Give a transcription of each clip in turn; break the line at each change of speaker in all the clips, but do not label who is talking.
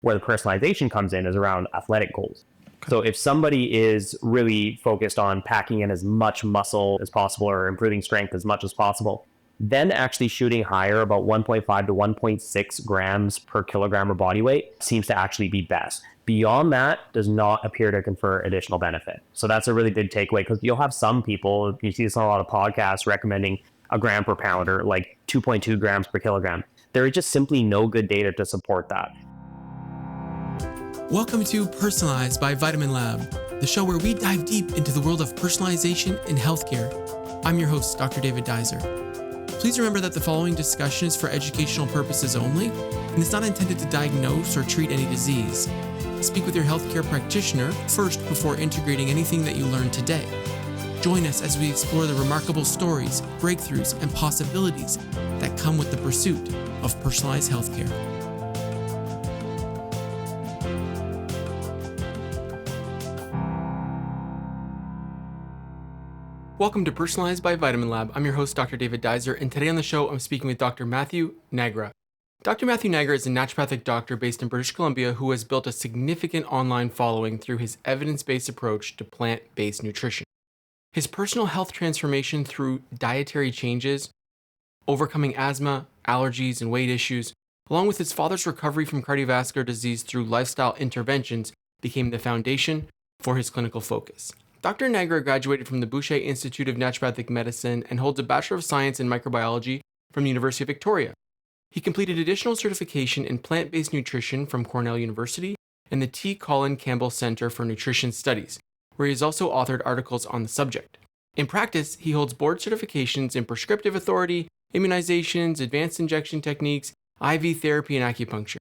Where the personalization comes in is around athletic goals. So if somebody is really focused on packing in as much muscle as possible or improving strength as much as possible, then actually shooting higher, about 1.5 to 1.6 grams per kilogram of body weight, seems to actually be best. Beyond that, does not appear to confer additional benefit. So that's a really big takeaway, because you'll have some people, you see this on a lot of podcasts, recommending a gram per pound or like 2.2 grams per kilogram. There is just simply no good data to support that.
Welcome to Personalized by Vitamin Lab, the show where we dive deep into the world of personalization in healthcare. I'm your host, Dr. David Dizer. Please remember that the following discussion is for educational purposes only, and is not intended to diagnose or treat any disease. Speak with your healthcare practitioner first before integrating anything that you learned today. Join us as we explore the remarkable stories, breakthroughs, and possibilities that come with the pursuit of personalized healthcare. Welcome to Personalized by Vitamin Lab. I'm your host, Dr. David Dizer, and today on the show, I'm speaking with Dr. Matthew Nagra. Dr. Matthew Nagra is a naturopathic doctor based in British Columbia who has built a significant online following through his evidence-based approach to plant-based nutrition. His personal health transformation through dietary changes, overcoming asthma, allergies, and weight issues, along with his father's recovery from cardiovascular disease through lifestyle interventions, became the foundation for his clinical focus. Dr. Nagra graduated from the Boucher Institute of Naturopathic Medicine and holds a Bachelor of Science in Microbiology from the University of Victoria. He completed additional certification in plant-based nutrition from Cornell University and the T. Colin Campbell Center for Nutrition Studies, where he has also authored articles on the subject. In practice, he holds board certifications in prescriptive authority, immunizations, advanced injection techniques, IV therapy, and acupuncture.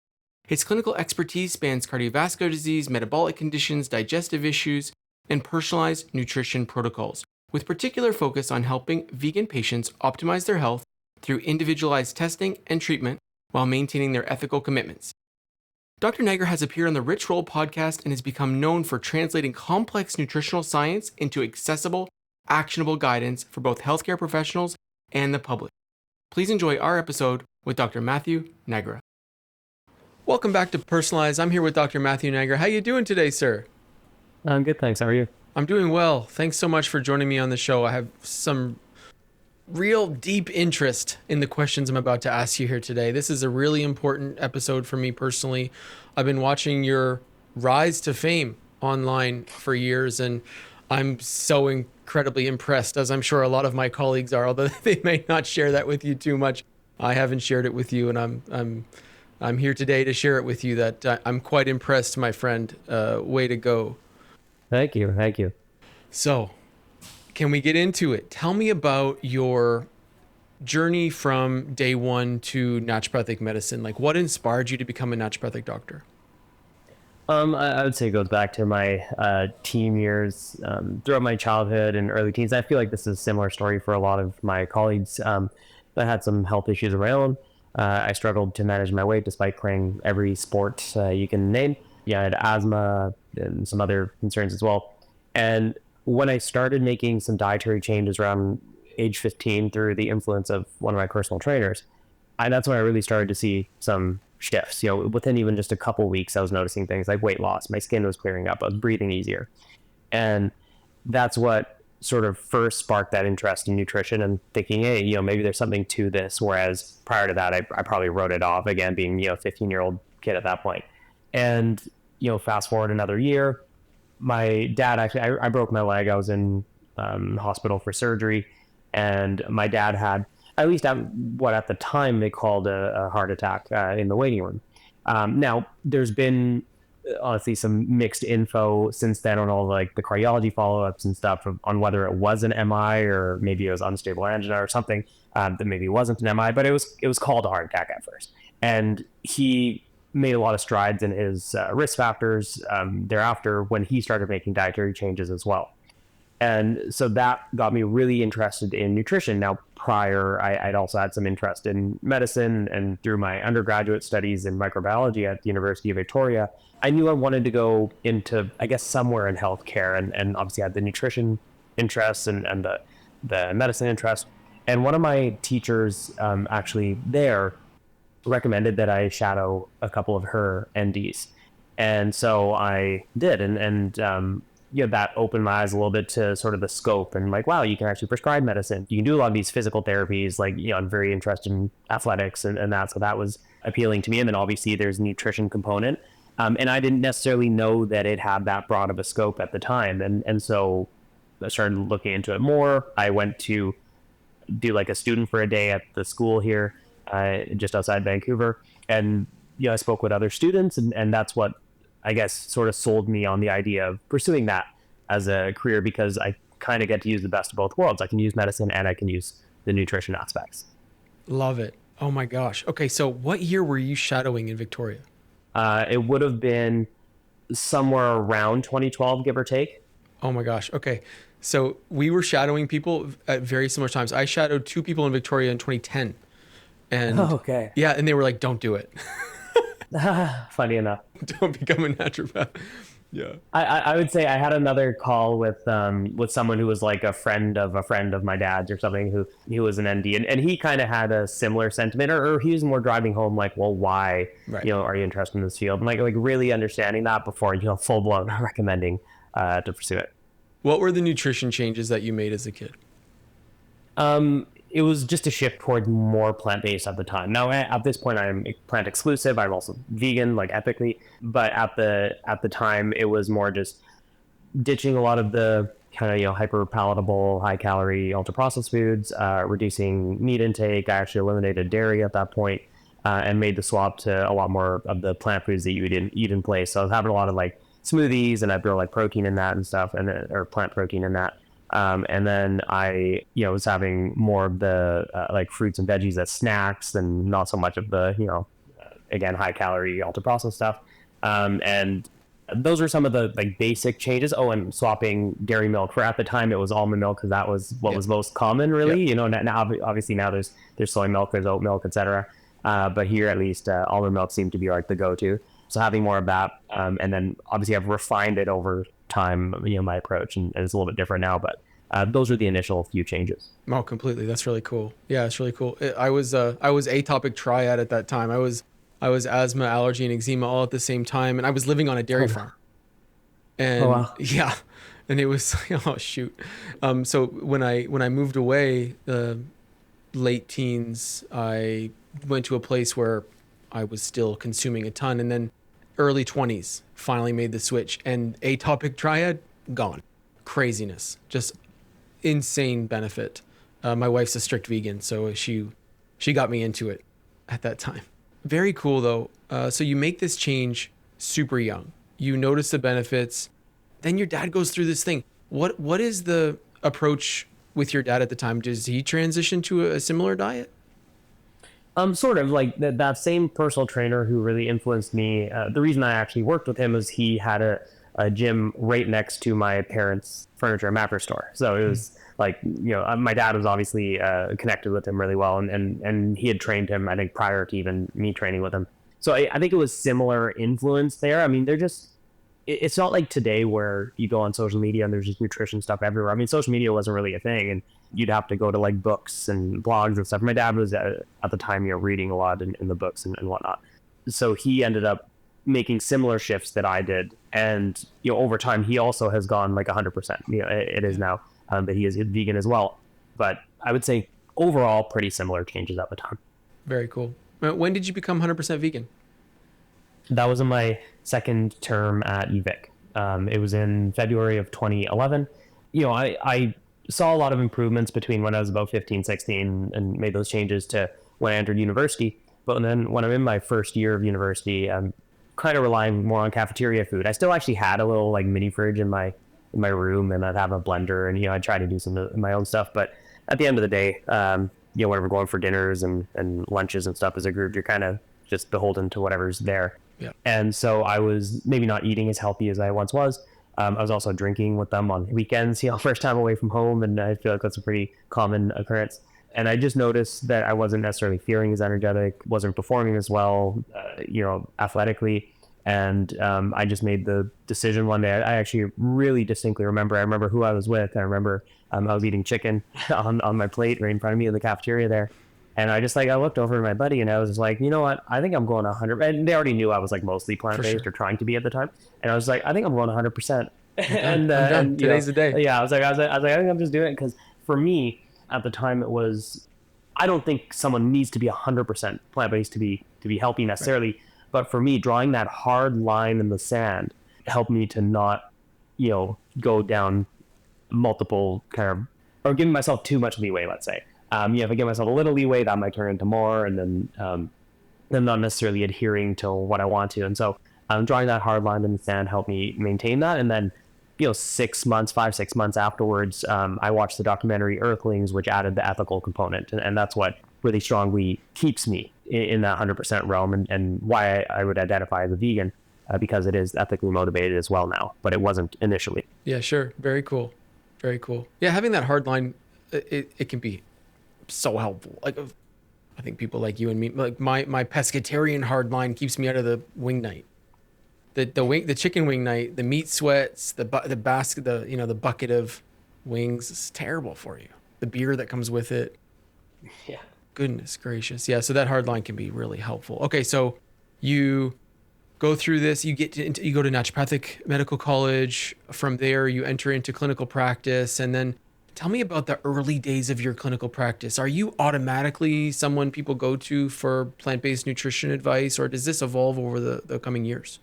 His clinical expertise spans cardiovascular disease, metabolic conditions, digestive issues, and personalized nutrition protocols, with particular focus on helping vegan patients optimize their health through individualized testing and treatment while maintaining their ethical commitments. Dr. Nagra has appeared on the Rich Roll podcast and has become known for translating complex nutritional science into accessible, actionable guidance for both healthcare professionals and the public. Please enjoy our episode with Dr. Matthew Nagra. Welcome back to Personalized. I'm here with Dr. Matthew Nagra. How are you doing today, sir?
I'm good, thanks. How are you?
I'm doing well. Thanks so much for joining me on the show. I have some real deep interest in the questions I'm about to ask you here today. This is a really important episode for me personally. I've been watching your rise to fame online for years, and I'm so incredibly impressed, as I'm sure a lot of my colleagues are, although they may not share that with you too much. I haven't shared it with you, and I'm here today to share it with you that I'm quite impressed, my friend. Way to go.
Thank you.
So, can we get into it? Tell me about your journey from day one to naturopathic medicine. Like, what inspired you to become a naturopathic doctor?
I would say it goes back to my teen years, throughout my childhood and early teens. I feel like this is a similar story for a lot of my colleagues. I had some health issues of my own. I struggled to manage my weight despite playing every sport you can name. Yeah, I had asthma and some other concerns as well. And when I started making some dietary changes around age 15 through the influence of one of my personal trainers, that's when I really started to see some shifts. You know, within even just a couple weeks, I was noticing things like weight loss. My skin was clearing up. I was breathing easier. And that's what sort of first sparked that interest in nutrition and thinking, hey, you know, maybe there's something to this. Whereas prior to that, I probably wrote it off, again, being, you know, a 15-year-old kid at that point. And, you know, fast forward another year, my dad actually, I broke my leg. I was in hospital for surgery, and my dad had, at least what at the time they called a heart attack in the waiting room. Now, there's been honestly some mixed info since then on all like the cardiology follow-ups and stuff on whether it was an MI or maybe it was unstable angina or something that maybe wasn't an MI, but it was called a heart attack at first. And he made a lot of strides in his risk factors thereafter when he started making dietary changes as well. And so that got me really interested in nutrition. Now, prior, I'd also had some interest in medicine, and through my undergraduate studies in microbiology at the University of Victoria, I knew I wanted to go into, I guess, somewhere in healthcare, and obviously had the nutrition interests and the medicine interest. And one of my teachers actually there recommended that I shadow a couple of her NDs. And so I did. That opened my eyes a little bit to sort of the scope and like, wow, you can actually prescribe medicine. You can do a lot of these physical therapies. Like, I'm very interested in athletics and that. So that was appealing to me. And then obviously there's a nutrition component. And I didn't necessarily know that it had that broad of a scope at the time. And so I started looking into it more. I went to do like a student for a day at the school here, just outside Vancouver. And, I spoke with other students, and that's what I guess sort of sold me on the idea of pursuing that as a career, because I kind of get to use the best of both worlds. I can use medicine and I can use the nutrition aspects.
Love it. Oh my gosh. Okay, so what year were you shadowing in Victoria?
It would have been somewhere around 2012, give or take.
Oh my gosh. Okay. So we were shadowing people at very similar times. I shadowed two people in Victoria in 2010. And
Okay.
yeah, and they were like, don't do it.
Funny enough.
Don't become a naturopath. Yeah.
I would say I had another call with someone who was like a friend of my dad's or something, who was an ND, and he kind of had a similar sentiment, or he was more driving home like, well, why,
Right.
are you interested in this field, and like really understanding that before, full blown recommending to pursue it.
What were the nutrition changes that you made as a kid?
It was just a shift towards more plant-based at the time. Now, at this point, I'm plant exclusive. I'm also vegan, like ethically. But at the time, it was more just ditching a lot of the kind of hyper palatable, high calorie, ultra processed foods, reducing meat intake. I actually eliminated dairy at that point, and made the swap to a lot more of the plant foods that you would eat in place. So I was having a lot of like smoothies, and I'd throw like protein in that and stuff, or plant protein in that. And then I, was having more of the like fruits and veggies as snacks, and not so much of the, again, high calorie, ultra processed stuff. And those are some of the like basic changes. Oh, and swapping dairy milk. For at the time, it was almond milk because that was what was most common, really. Now obviously now there's soy milk, there's oat milk, etc. But here at least, almond milk seemed to be like the go-to. So having more of that, and then obviously I've refined it over time, my approach, and it's a little bit different now, but those are the initial few changes.
Oh, completely. That's really cool. Yeah, it's really cool. I was atopic triad at that time. I was asthma, allergy, and eczema all at the same time, and I was living on a dairy farm. And
Oh, wow.
yeah, and it was oh shoot. So when I moved away, late teens, I went to a place where I was still consuming a ton, and then early 20s finally made the switch, and atopic triad gone. Craziness, just insane benefit. My wife's a strict vegan, so she got me into it at that time. Very cool though. So you make this change super young. You notice the benefits. Then your dad goes through this thing. What is the approach with your dad at the time? Does he transition to a similar diet?
Sort of like that same personal trainer who really influenced me. The reason I actually worked with him was he had a gym right next to my parents' furniture and mattress store. So it was like, my dad was obviously connected with him really well, and he had trained him, I think, prior to even me training with him. So I think it was similar influence there. I mean, it's not like today where you go on social media and there's just nutrition stuff everywhere. I mean, social media wasn't really a thing, and you'd have to go to like books and blogs and stuff. My dad was at the time, reading a lot in the books and whatnot. So he ended up making similar shifts that I did. And, over time, he also has gone like 100%. It is now that he is vegan as well. But I would say overall, pretty similar changes at the time.
Very cool. When did you become 100% vegan?
That was in my second term at UVic. It was in February of 2011. I saw a lot of improvements between when I was about 15, 16 and made those changes to when I entered university. But then when I'm in my first year of university, I'm kind of relying more on cafeteria food. I still actually had a little like mini fridge in my room, and I'd have a blender, and I'd try to do some of my own stuff. But at the end of the day, whenever we're going for dinners and lunches and stuff as a group, you're kind of just beholden to whatever's there.
Yeah.
And so I was maybe not eating as healthy as I once was. I was also drinking with them on weekends, first time away from home, and I feel like that's a pretty common occurrence. And I just noticed that I wasn't necessarily feeling as energetic, wasn't performing as well, athletically. And I just made the decision one day. I actually really distinctly remember. I remember who I was with. I remember I was eating chicken on my plate right in front of me in the cafeteria there. And I just like, I looked over at my buddy and I was like, you know what? I think I'm going 100. And they already knew I was like mostly plant
For
based
sure.
or trying to be at the time. And I was like, I think I'm going 100%.
I'm done. I'm done.
And, you know,
Today's the day.
yeah, I was like, I think I'm just doing it because for me at the time it was, I don't think someone needs to be 100% plant based to be healthy
Right.
necessarily. But for me, drawing that hard line in the sand helped me to not, go down multiple kind of, or giving myself too much leeway, let's say. If I give myself a little leeway, that might turn into more, and then not necessarily adhering to what I want to. And so drawing that hard line in the sand helped me maintain that. And then, 6 months, 5, 6 months afterwards, I watched the documentary Earthlings, which added the ethical component. And that's what really strongly keeps me in that 100% realm, and why I would identify as a vegan, because it is ethically motivated as well now, but it wasn't initially.
Yeah, sure. Very cool. Very cool. Yeah, having that hard line, it can be so helpful. Like, I think people like you and me, like my pescatarian hard line keeps me out of the wing night. The chicken wing night, the meat sweats, the basket, the bucket of wings is terrible for you. The beer that comes with it.
Yeah.
Goodness gracious. Yeah, so that hard line can be really helpful. Okay, so you go through this, you go to naturopathic medical college. From there, you enter into clinical practice, and then tell me about the early days of your clinical practice. Are you automatically someone people go to for plant-based nutrition advice, or does this evolve over the coming years?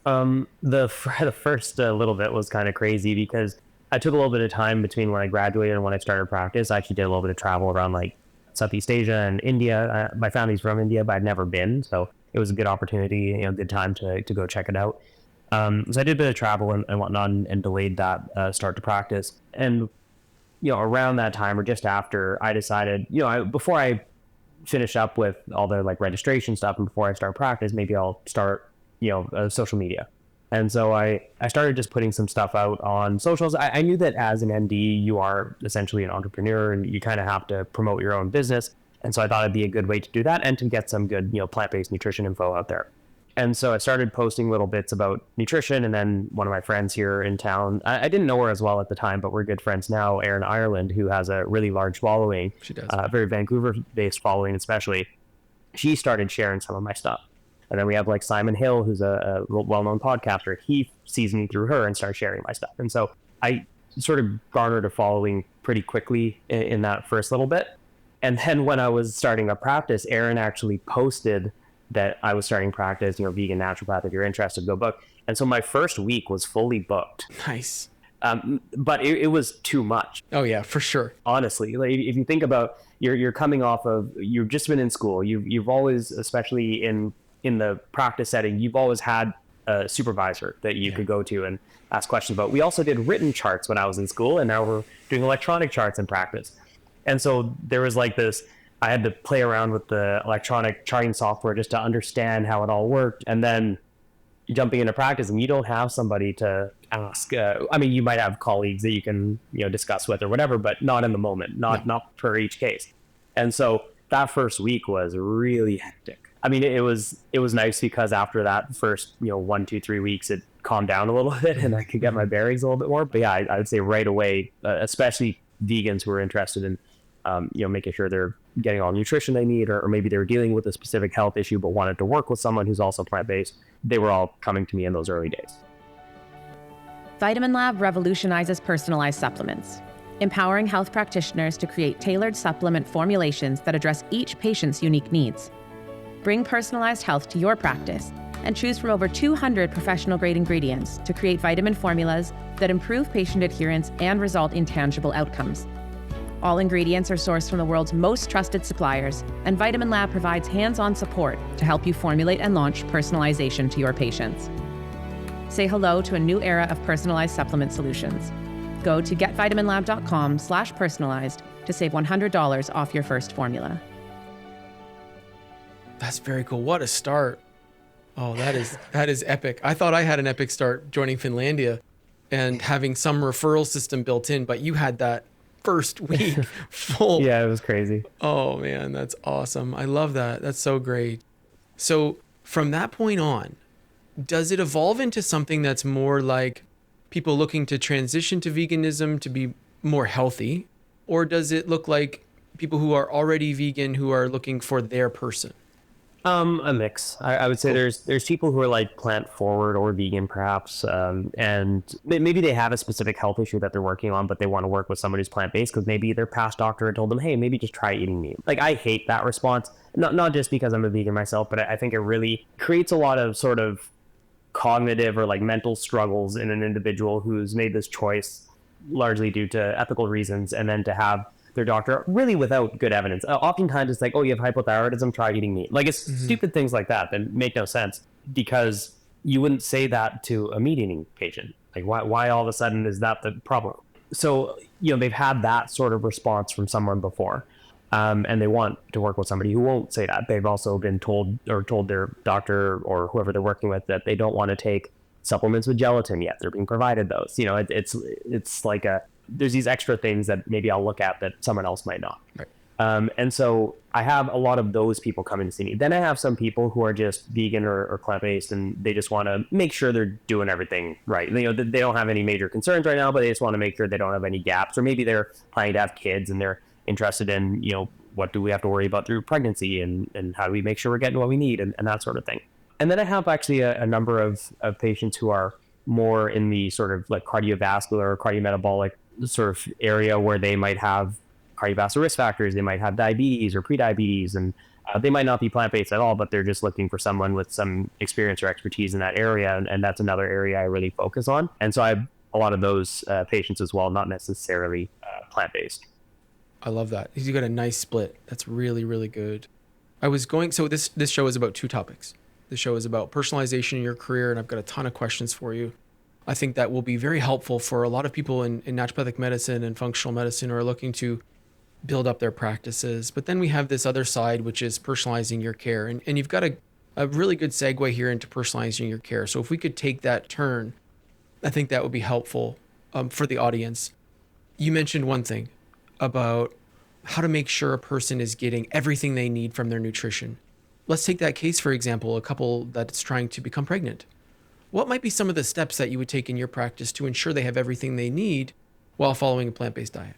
The first little bit was kind of crazy because I took a little bit of time between when I graduated and when I started practice. I actually did a little bit of travel around like Southeast Asia and India. My family's from India, but I'd never been, so it was a good opportunity, good time to go check it out. So I did a bit of travel and whatnot, and delayed that start to practice. And around that time or just after, I decided, before I finish up with all the like registration stuff and before I start practice, maybe I'll start, social media. And so I started just putting some stuff out on socials. I knew that as an ND, you are essentially an entrepreneur and you kind of have to promote your own business. And so I thought it'd be a good way to do that and to get some good, plant-based nutrition info out there. And so I started posting little bits about nutrition. And then one of my friends here in town, I didn't know her as well at the time, but we're good friends now, Erin Ireland, who has a really large following,
She does.
very Vancouver-based following especially. She started sharing some of my stuff. And then we have like Simon Hill, who's a well-known podcaster. He sees me through her and starts sharing my stuff. And so I sort of garnered a following pretty quickly in that first little bit. And then when I was starting a practice, Erin actually posted that I was starting practice, vegan naturopath, if you're interested, go book. And so my first week was fully booked.
Nice.
But it was too much.
Oh yeah, for sure.
Honestly, like if you think about you're coming off of, you've just been in school, you've always, especially in the practice setting, you've always had a supervisor that you could go to and ask questions about. We also did written charts when I was in school, and now we're doing electronic charts in practice. And so there was like this, I had to play around with the electronic charting software just to understand how it all worked. And then jumping into practice, and you don't have somebody to ask. You might have colleagues that you can, discuss with or whatever, but not in the moment, not per each case. And so that first week was really hectic. It was nice because after that first, 1, 2, 3 weeks, it calmed down a little bit and I could get my bearings a little bit more. But yeah, I would say right away, especially vegans who are interested in, making sure they're getting all the nutrition they need, or maybe they were dealing with a specific health issue but wanted to work with someone who's also plant-based, they were all coming to me in those early days.
Vitamin Lab revolutionizes personalized supplements, empowering health practitioners to create tailored supplement formulations that address each patient's unique needs. Bring personalized health to your practice and choose from over 200 professional-grade ingredients to create vitamin formulas that improve patient adherence and result in tangible outcomes. All ingredients are sourced from the world's most trusted suppliers, and Vitamin Lab provides hands-on support to help you formulate and launch personalization to your patients. Say hello to a new era of personalized supplement solutions. Go to getvitaminlab.com/personalized to save $100 off your first formula.
That's very cool. What a start. Oh, that is epic. I thought I had an epic start joining Finlandia and having some referral system built in, but you had that first week full.
Yeah, it was crazy.
Oh man, that's awesome. I love that. That's so great. So from that point on, does it evolve into something that's more like people looking to transition to veganism to be more healthy? Or does it look like people who are already vegan who are looking for their person?
A mix. I would say
Cool.
there's people who are like plant forward or vegan perhaps, and maybe they have a specific health issue that they're working on, but they want to work with somebody who's plant based because maybe their past doctor had told them, hey, maybe just try eating meat. Like I hate that response, not just because I'm a vegan myself, but I think it really creates a lot of sort of cognitive or like mental struggles in an individual who's made this choice largely due to ethical reasons, and then to have their doctor really without good evidence. Oftentimes it's like, oh, you have hypothyroidism, try eating meat. Like it's stupid things like that that make no sense, because you wouldn't say that to a meat eating patient. Like why all of a sudden is that the problem? So, they've had that sort of response from someone before. And they want to work with somebody who won't say that. They've also been told their doctor or whoever they're working with that they don't want to take supplements with gelatin yet. They're being provided those. It's like there's these extra things that maybe I'll look at that someone else might not.
Right.
And so I have a lot of those people coming to see me. Then I have some people who are just vegan or plant-based, and they just want to make sure they're doing everything right. They don't have any major concerns right now, but they just want to make sure they don't have any gaps. Or maybe they're planning to have kids and they're interested in, what do we have to worry about through pregnancy, and how do we make sure we're getting what we need, and that sort of thing. And then I have actually a number of patients who are more in the sort of like cardiovascular or cardiometabolic sort of area, where they might have cardiovascular risk factors. They might have diabetes or prediabetes, and they might not be plant-based at all, but they're just looking for someone with some experience or expertise in that area. And that's another area I really focus on. And so I have a lot of those patients as well, not necessarily plant-based.
I love that. You got a nice split. That's really, really good. So this show is about two topics. The show is about personalization in your career, and I've got a ton of questions for you. I think that will be very helpful for a lot of people in naturopathic medicine and functional medicine who are looking to build up their practices. But then we have this other side, which is personalizing your care. And you've got a really good segue here into personalizing your care. So if we could take that turn, I think that would be helpful for the audience. You mentioned one thing about how to make sure a person is getting everything they need from their nutrition. Let's take that case, for example, a couple that's trying to become pregnant. What might be some of the steps that you would take in your practice to ensure they have everything they need while following a plant-based diet?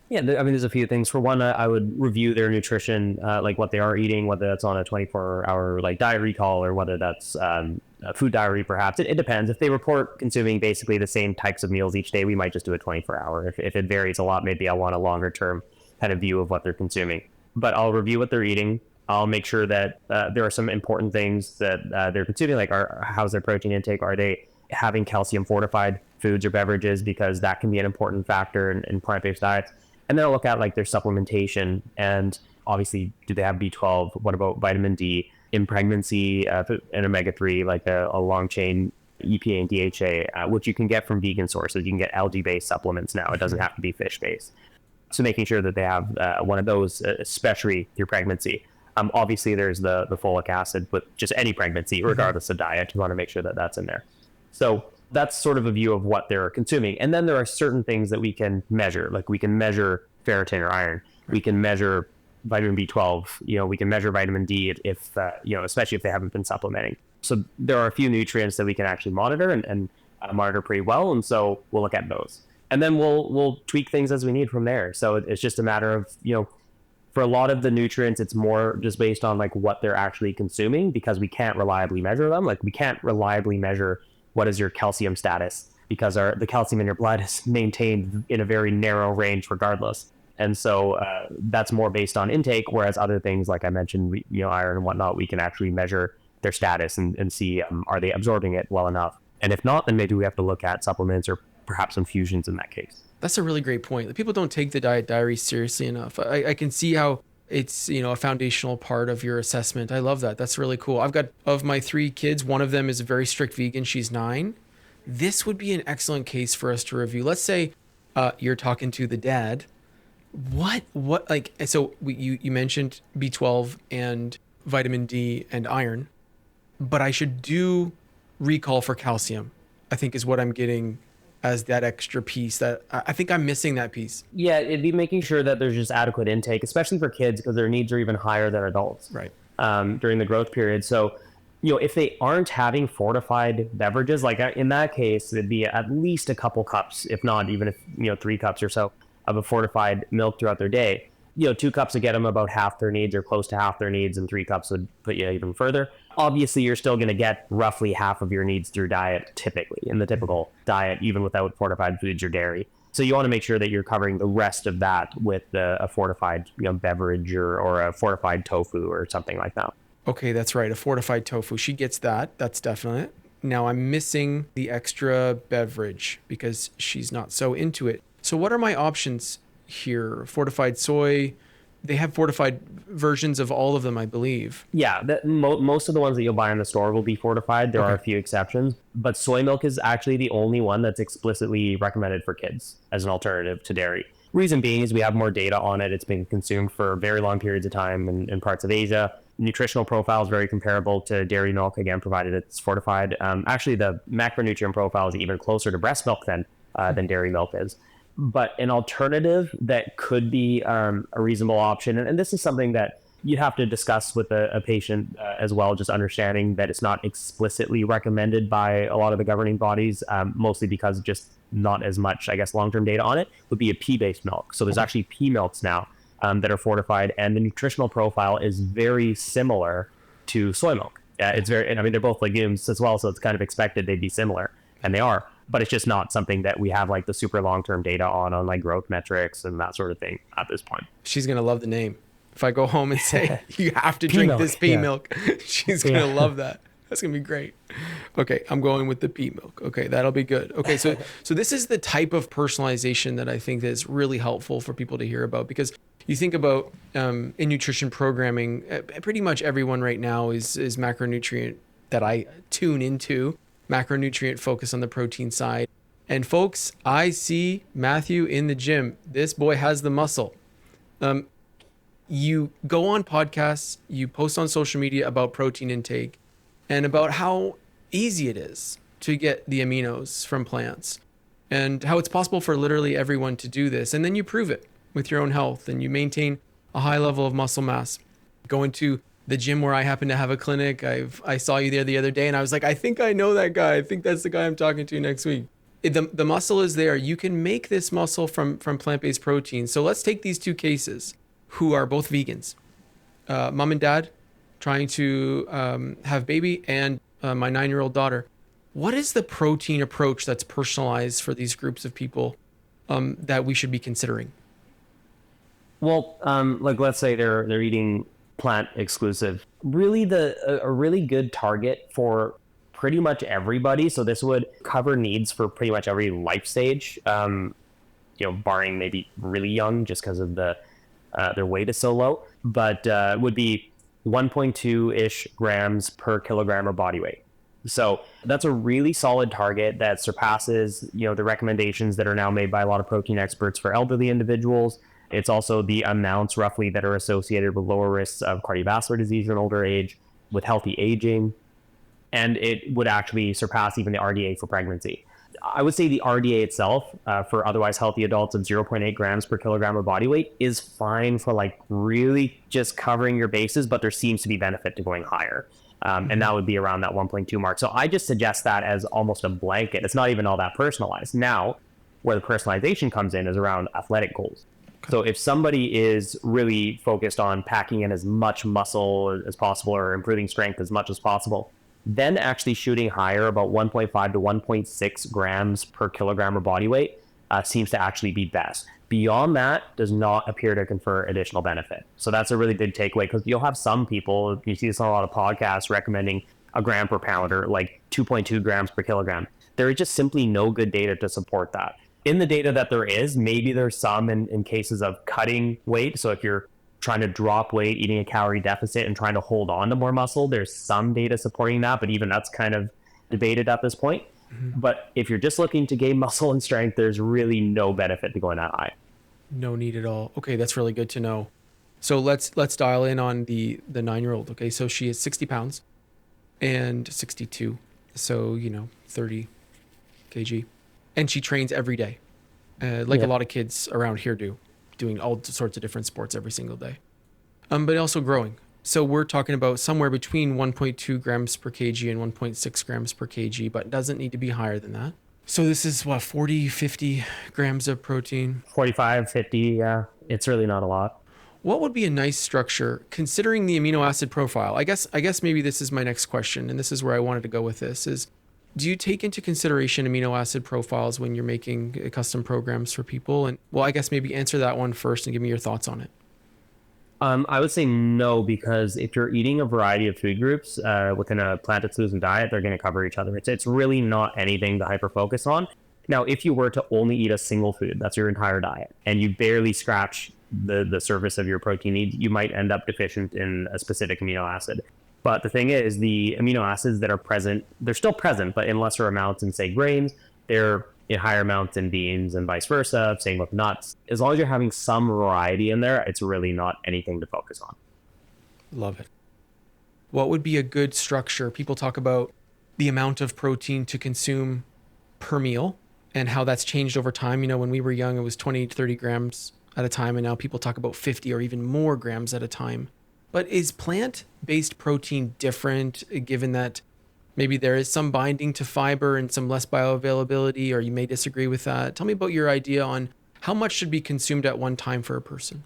Yeah, there's a few things. For one, I would review their nutrition, like what they are eating, whether that's on a 24-hour like diet recall, or whether that's a food diary, perhaps. It depends. If they report consuming basically the same types of meals each day, we might just do a 24-hour. If it varies a lot, maybe I want a longer-term kind of view of what they're consuming. But I'll review what they're eating. I'll make sure that there are some important things that they're consuming, like how's their protein intake? Are they having calcium fortified foods or beverages? Because that can be an important factor in plant-based diets. And then I'll look at like their supplementation, and obviously, do they have B12? What about vitamin D? In pregnancy, and omega-3, like a long chain EPA and DHA, which you can get from vegan sources. You can get algae-based supplements now. It doesn't have to be fish-based. So making sure that they have one of those, especially through pregnancy. Obviously, there's the folic acid with just any pregnancy, regardless of diet. You want to make sure that that's in there. So that's sort of a view of what they're consuming. And then there are certain things that we can measure. Like we can measure ferritin or iron. We can measure vitamin B12. We can measure vitamin D if especially if they haven't been supplementing. So there are a few nutrients that we can actually monitor and monitor pretty well. And so we'll look at those. And then we'll tweak things as we need from there. So it's just a matter of, for a lot of the nutrients, it's more just based on like what they're actually consuming, because we can't reliably measure them. Like we can't reliably measure what is your calcium status, because the calcium in your blood is maintained in a very narrow range regardless. And so that's more based on intake, whereas other things, like I mentioned, iron and whatnot, we can actually measure their status and see, are they absorbing it well enough? And if not, then maybe we have to look at supplements or perhaps infusions in that case.
That's a really great point. People don't take the diet diary seriously enough. I can see how it's, a foundational part of your assessment. I love that. That's really cool. I've got, of my 3 kids, one of them is a very strict vegan. She's 9. This would be an excellent case for us to review. Let's say you're talking to the dad. You mentioned B12 and vitamin D and iron, but I should do recall for calcium, I think is what I'm getting as that extra piece. That I think I'm missing that piece.
Yeah, it'd be making sure that there's just adequate intake, especially for kids, because their needs are even higher than adults.
Right.
During the growth period. So, if they aren't having fortified beverages, like in that case, it'd be at least a couple cups, if not even 3 cups or so of a fortified milk throughout their day. 2 cups would get them about half their needs or close to half their needs, and 3 cups would put you even further. Obviously, you're still going to get roughly half of your needs through diet, typically, in the typical diet, even without fortified foods or dairy. So you want to make sure that you're covering the rest of that with a fortified beverage or a fortified tofu or something like that.
Okay, that's right. A fortified tofu. She gets that. That's definite. Now I'm missing the extra beverage because she's not so into it. So what are my options here? Fortified soy. They have fortified versions of all of them, I believe.
Yeah, most of the ones that you'll buy in the store will be fortified. There are a
Okay.
few exceptions, but soy milk is actually the only one that's explicitly recommended for kids as an alternative to dairy. Reason being is we have more data on it. It's been consumed for very long periods of time in parts of Asia. Nutritional profile is very comparable to dairy milk, again, provided it's fortified. Actually, the macronutrient profile is even closer to breast milk than dairy milk is. But an alternative that could be a reasonable option, and this is something that you'd have to discuss with a patient as well, just understanding that it's not explicitly recommended by a lot of the governing bodies, mostly because just not as much, I guess, long-term data on it, would be a pea-based milk. So there's actually pea milks now that are fortified, and the nutritional profile is very similar to soy milk. It's very, and I mean, they're both legumes as well, so it's kind of expected they'd be similar, and they are. But it's just not something that we have like the super long-term data on like growth metrics and that sort of thing at this point.
She's going to love the name. If I go home and say, you have to
Pea
drink
milk,
this pea
yeah.
milk, she's going to love that. That's going to be great. Okay, I'm going with the pea milk. Okay, that'll be good. Okay, so this is the type of personalization that I think is really helpful for people to hear about, because you think about in nutrition programming, pretty much everyone right now is macronutrient that I tune into, macronutrient focus on the protein side. And folks, I see Matthew in the gym. This boy has the muscle. You go on podcasts, you post on social media about protein intake and about how easy it is to get the aminos from plants and how it's possible for literally everyone to do this. And then you prove it with your own health and you maintain a high level of muscle mass. Going to the gym where I happen to have a clinic, I saw you there the other day and I was like, I think I know that guy. I think that's the guy I'm talking to next week. The muscle is there. You can make this muscle from plant-based protein. So let's take these two cases who are both vegans. Mom and dad trying to have baby and my 9-year-old daughter. What is the protein approach that's personalized for these groups of people that we should be considering?
Well, like let's say they're eating plant exclusive. Really, a really good target for pretty much everybody. So this would cover needs for pretty much every life stage. Barring maybe really young, just because of their weight is so low. But would be 1.2-ish grams per kilogram of body weight. So that's a really solid target that surpasses, the recommendations that are now made by a lot of protein experts for elderly individuals. It's also the amounts roughly that are associated with lower risks of cardiovascular disease in older age, with healthy aging, and it would actually surpass even the RDA for pregnancy. I would say the RDA itself for otherwise healthy adults of 0.8 grams per kilogram of body weight is fine for like really just covering your bases, but there seems to be benefit to going higher. And that would be around that 1.2 mark. So I just suggest that as almost a blanket. It's not even all that personalized. Now, where the personalization comes in is around athletic goals. So if somebody is really focused on packing in as much muscle as possible or improving strength as much as possible, then actually shooting higher, about 1.5 to 1.6 grams per kilogram of body weight, seems to actually be best. Beyond that, does not appear to confer additional benefit. So that's a really big takeaway, because you'll have some people, you see this on a lot of podcasts, recommending a gram per pound or like 2.2 grams per kilogram. There is just simply no good data to support that. In the data that there is, maybe there's some in cases of cutting weight. So if you're trying to drop weight, eating a calorie deficit and trying to hold on to more muscle, there's some data supporting that, but even that's kind of debated at this point. Mm-hmm. But if you're just looking to gain muscle and strength, there's really no benefit to going that high.
No need at all. Okay, that's really good to know. So let's dial in on the 9-year-old. Okay, so she is 60 pounds and 62. So, 30 kg. And she trains every day, a lot of kids around here do, doing all sorts of different sports every single day, but also growing. So we're talking about somewhere between 1.2 grams per kg and 1.6 grams per kg, but doesn't need to be higher than that. So this is 40, 50 grams of protein.
45, 50, yeah. It's really not a lot.
What would be a nice structure considering the amino acid profile? I guess maybe this is my next question, and this is where I wanted to go with this is, do you take into consideration amino acid profiles when you're making custom programs for people? And well, I guess maybe answer that one first and give me your thoughts on it.
I would say no, because if you're eating a variety of food groups within a plant exclusion diet, they're going to cover each other. It's really not anything to hyper focus on. Now, if you were to only eat a single food, that's your entire diet, and you barely scratch the surface of your protein needs, you might end up deficient in a specific amino acid. But the thing is, the amino acids that are present, they're still present, but in lesser amounts in, say, grains. They're in higher amounts in beans and vice versa. Same with nuts. As long as you're having some variety in there, it's really not anything to focus on.
Love it. What would be a good structure? People talk about the amount of protein to consume per meal and how that's changed over time. When we were young, it was 20 to 30 grams at a time, and now people talk about 50 or even more grams at a time. But is plant-based protein different, given that maybe there is some binding to fiber and some less bioavailability, or you may disagree with that? Tell me about your idea on how much should be consumed at one time for a person.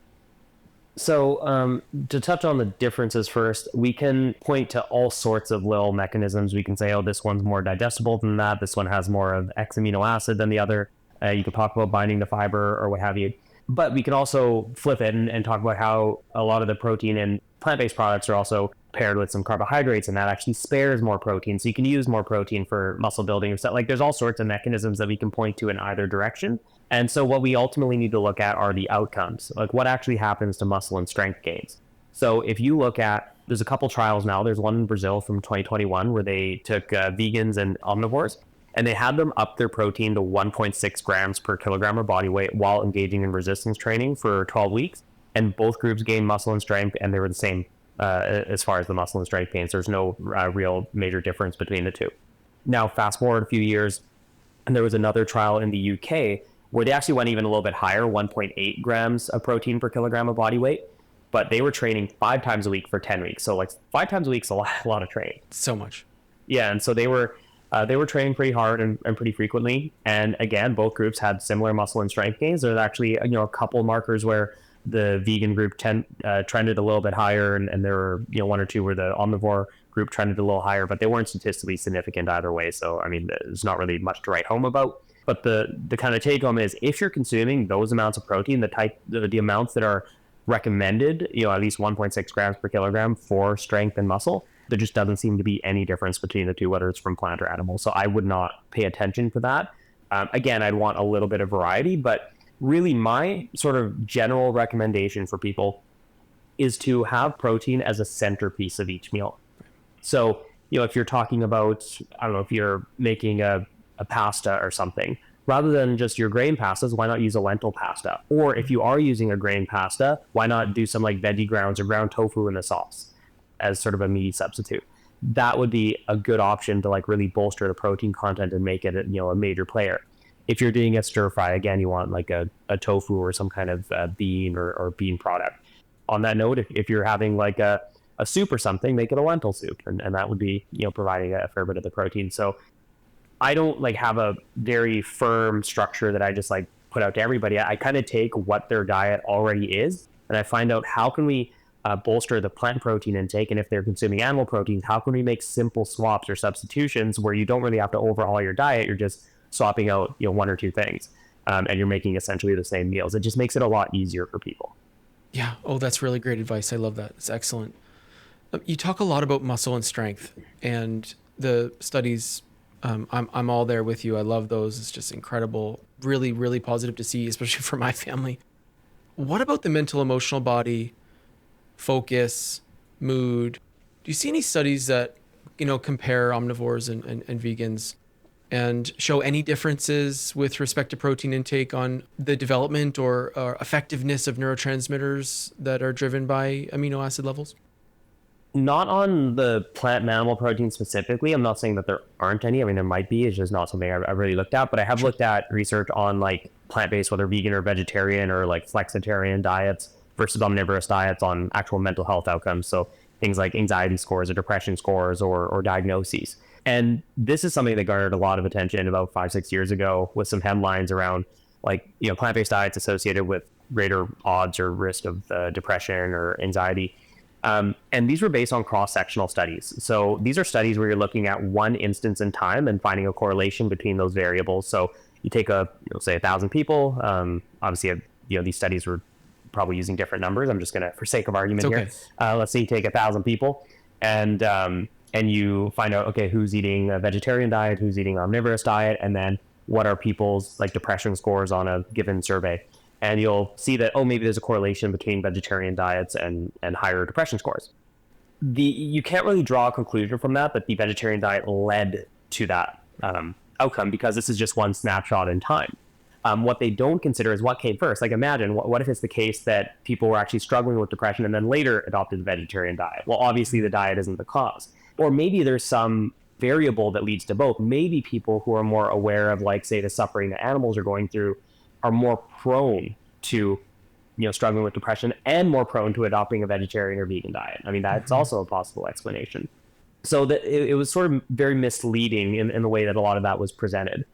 So to touch on the differences first, we can point to all sorts of little mechanisms. We can say, oh, this one's more digestible than that. This one has more of X amino acid than the other. You could talk about binding to fiber or what have you. But we can also flip it and talk about how a lot of the protein in plant-based products are also paired with some carbohydrates, and that actually spares more protein. So you can use more protein for muscle building or stuff. Like, there's all sorts of mechanisms that we can point to in either direction. And so what we ultimately need to look at are the outcomes, like what actually happens to muscle and strength gains. So if you look at, there's a couple trials now. There's one in Brazil from 2021 where they took vegans and omnivores, and they had them up their protein to 1.6 grams per kilogram of body weight while engaging in resistance training for 12 weeks. And both groups gained muscle and strength, and they were the same as far as the muscle and strength gains. There's no real major difference between the two. Now, fast forward a few years, and there was another trial in the UK where they actually went even a little bit higher, 1.8 grams of protein per kilogram of body weight, but they were training 5 times a week for 10 weeks. So like 5 times a week is a lot of training.
So much.
Yeah, and so they were training pretty hard and pretty frequently. And again, both groups had similar muscle and strength gains. There's actually a couple markers where the vegan group trended a little bit higher, and there were one or two where the omnivore group trended a little higher, but they weren't statistically significant either way. So I mean, there's not really much to write home about. But the kind of take home is, if you're consuming those amounts of protein, the amounts that are recommended, at least 1.6 grams per kilogram for strength and muscle, there just doesn't seem to be any difference between the two, whether it's from plant or animal. So I would not pay attention to that. Again, I'd want a little bit of variety, but really my sort of general recommendation for people is to have protein as a centerpiece of each meal. So, if you're talking about, I don't know, if you're making a pasta or something, rather than just your grain pastas, why not use a lentil pasta? Or if you are using a grain pasta, why not do some like veggie grounds or ground tofu in the sauce as sort of a meaty substitute? That would be a good option to like really bolster the protein content and make it a major player. If you're doing a stir fry, again, you want like a tofu or some kind of bean or bean product. On that note, if you're having like a soup or something, make it a lentil soup, and that would be providing a fair bit of the protein. So I don't like have a very firm structure that I just like put out to everybody. I kind of take what their diet already is, and I find out how can we bolster the plant protein intake, and if they're consuming animal proteins, how can we make simple swaps or substitutions where you don't really have to overhaul your diet. You're just swapping out one or two things, and you're making essentially the same meals. It just makes it a lot easier for people.
Yeah. Oh, that's really great advice. I love that. It's excellent. You talk a lot about muscle and strength, and the studies. I'm all there with you. I love those. It's just incredible. Really, really positive to see, especially for my family. What about the mental, emotional body, focus, mood? Do you see any studies that, compare omnivores and vegans and show any differences with respect to protein intake on the development or effectiveness of neurotransmitters that are driven by amino acid levels?
Not on the plant and animal protein specifically. I'm not saying that there aren't any. I mean, there might be. It's just not something I've really looked at. But I have looked at research on like plant-based, whether vegan or vegetarian or like flexitarian diets versus omnivorous diets on actual mental health outcomes. So things like anxiety scores or depression scores or diagnoses. And this is something that garnered a lot of attention about 5-6 years ago with some headlines around like, plant-based diets associated with greater odds or risk of depression or anxiety. And these were based on cross-sectional studies. So these are studies where you're looking at one instance in time and finding a correlation between those variables. So you take say 1,000 people. Obviously, these studies were probably using different numbers. I'm just going to, for sake of argument here, let's say you take 1,000 people and you find out, okay, who's eating a vegetarian diet, who's eating an omnivorous diet, and then what are people's like depression scores on a given survey. And you'll see that, maybe there's a correlation between vegetarian diets and higher depression scores. You can't really draw a conclusion from that the vegetarian diet led to that outcome, because this is just one snapshot in time. What they don't consider is what came first. Like, imagine, what if it's the case that people were actually struggling with depression and then later adopted the vegetarian diet? Well, obviously the diet isn't the cause. Or maybe there's some variable that leads to both. Maybe people who are more aware of, like, say, the suffering that animals are going through are more prone to struggling with depression and more prone to adopting a vegetarian or vegan diet. I mean, that's also a possible explanation. So it was sort of very misleading in the way that a lot of that was presented.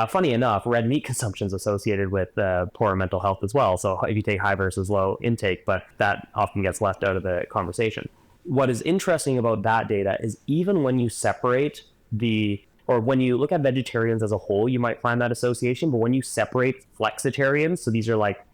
Funny enough, red meat consumption is associated with poor mental health as well. So if you take high versus low intake, but that often gets left out of the conversation. What is interesting about that data is even when you separate when you look at vegetarians as a whole, you might find that association. But when you separate flexitarians, so these are like,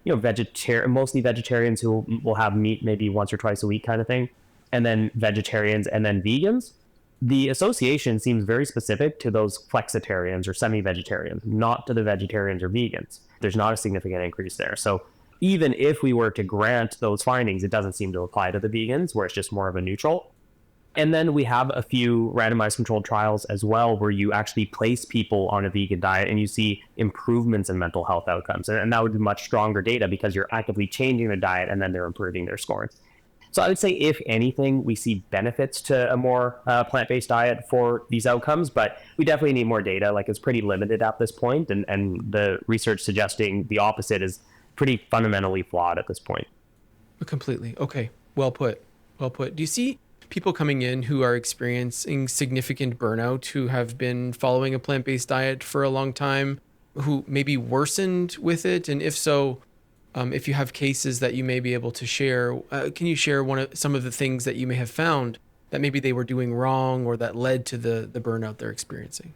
mostly vegetarians who will have meat maybe once or twice a week kind of thing, and then vegetarians and then vegans, the association seems very specific to those flexitarians or semi-vegetarians, not to the vegetarians or vegans. There's not a significant increase there. So even if we were to grant those findings, it doesn't seem to apply to the vegans, where it's just more of a neutral. And then we have a few randomized controlled trials as well, where you actually place people on a vegan diet and you see improvements in mental health outcomes. And that would be much stronger data, because you're actively changing their diet and then they're improving their scores. So I would say, if anything, we see benefits to a more plant-based diet for these outcomes, but we definitely need more data. Like, it's pretty limited at this point, and the research suggesting the opposite is pretty fundamentally flawed at this point.
Completely. Okay. Well put. Do you see people coming in who are experiencing significant burnout, who have been following a plant-based diet for a long time, who maybe worsened with it? And if so, if you have cases that you may be able to share, can you share some of the things that you may have found that maybe they were doing wrong or that led to the burnout they're experiencing?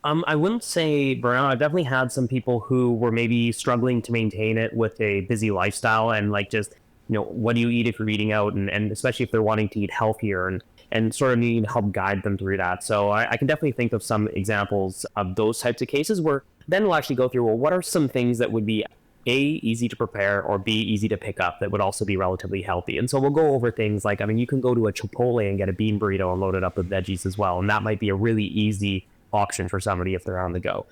I wouldn't say burnout. I've definitely had some people who were maybe struggling to maintain it with a busy lifestyle, and like, just, what do you eat if you're eating out, and especially if they're wanting to eat healthier, and sort of needing help guide them through that. So I can definitely think of some examples of those types of cases, where then we'll actually go through, well, what are some things that would be A, easy to prepare, or B, easy to pick up, that would also be relatively healthy. And so we'll go over things like, you can go to a Chipotle and get a bean burrito and load it up with veggies as well. And that might be a really easy option for somebody if they're on the go.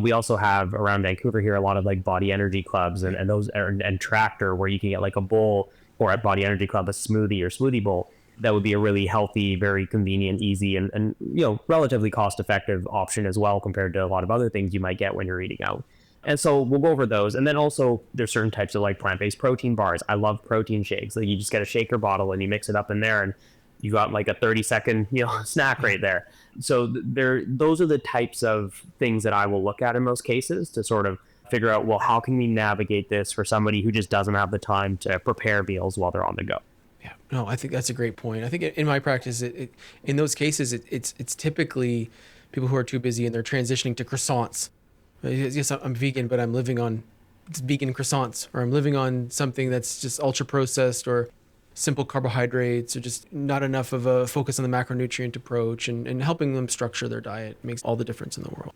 We also have around Vancouver here a lot of like Body Energy clubs and those and Tractor, where you can get like a bowl, or at Body Energy Club, a smoothie or smoothie bowl. That would be a really healthy, very convenient, easy, and relatively cost effective option as well, compared to a lot of other things you might get when you're eating out. And so we'll go over those. And then also there's certain types of like plant-based protein bars. I love protein shakes. Like, you just get a shaker bottle and you mix it up in there, and you got like a 30-second snack right there. So those are the types of things that I will look at in most cases to sort of figure out, well, how can we navigate this for somebody who just doesn't have the time to prepare meals while they're on the go?
Yeah, no, I think that's a great point. I think in my practice, in those cases, it's typically people who are too busy and they're transitioning to croissants. Yes, I'm vegan, but I'm living on vegan croissants, or I'm living on something that's just ultra processed or simple carbohydrates, or just not enough of a focus on the macronutrient approach, and helping them structure their diet makes all the difference in the world.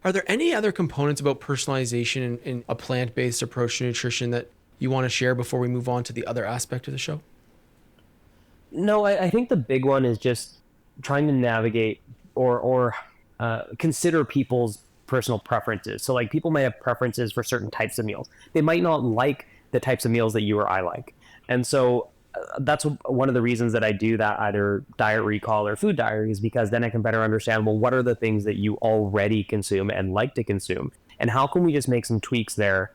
Are there any other components about personalization in a plant-based approach to nutrition that you want to share before we move on to the other aspect of the show?
No, I think the big one is just trying to navigate or consider people's personal preferences. So like, people may have preferences for certain types of meals. They might not like the types of meals that you or I like. And so that's one of the reasons that I do that, either diet recall or food diary, is because then I can better understand, well, what are the things that you already consume and like to consume, and how can we just make some tweaks there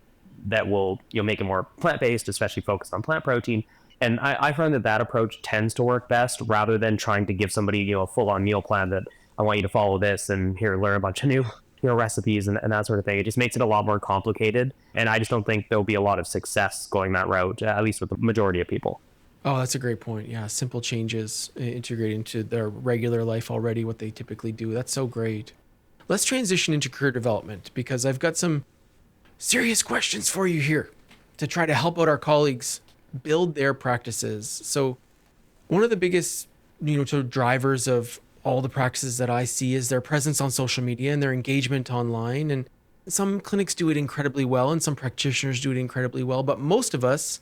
that will make it more plant-based, especially focused on plant protein. And I find that approach tends to work best, rather than trying to give somebody a full-on meal plan that I want you to follow this and here learn a bunch of new recipes and that sort of thing. It just makes it a lot more complicated. And I just don't think there'll be a lot of success going that route, at least with the majority of people.
Oh, that's a great point. Yeah, simple changes integrate into their regular life already, what they typically do. That's so great. Let's transition into career development because I've got some serious questions for you here to try to help out our colleagues build their practices. So, one of the biggest, sort of drivers of all the practices that I see is their presence on social media and their engagement online. And some clinics do it incredibly well, and some practitioners do it incredibly well, but most of us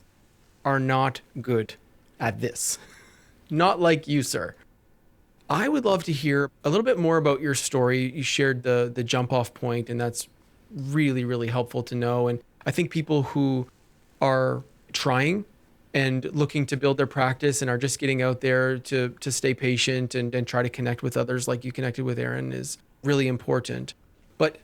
are not good at this. Not like you, sir. I would love to hear a little bit more about your story. You shared the jump off point, and that's really, really helpful to know. And I think people who are trying and looking to build their practice and are just getting out there to stay patient and try to connect with others like you connected with Aaron is really important. But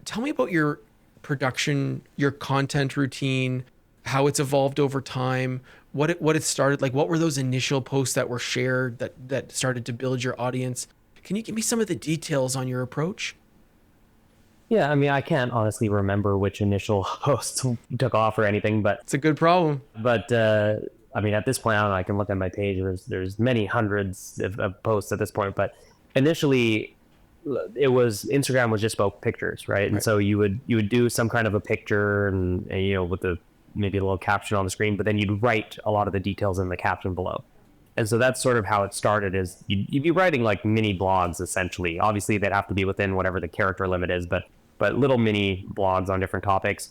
tell me about your production, your content routine, how it's evolved over time, what it started, like what were those initial posts that were shared that started to build your audience? Can you give me some of the details on your approach?
Yeah, I mean, I can't honestly remember which initial hosts took off or anything, but
It's a good problem.
I mean, at this point, I don't know, I can look at my page. There's many hundreds of posts at this point, but initially, Instagram was just about pictures, right? And so you would do some kind of a picture and with maybe a little caption on the screen, but then you'd write a lot of the details in the caption below. And so that's sort of how it started. Is you'd be writing like mini blogs essentially. Obviously, they'd have to be within whatever the character limit is, but little mini blogs on different topics.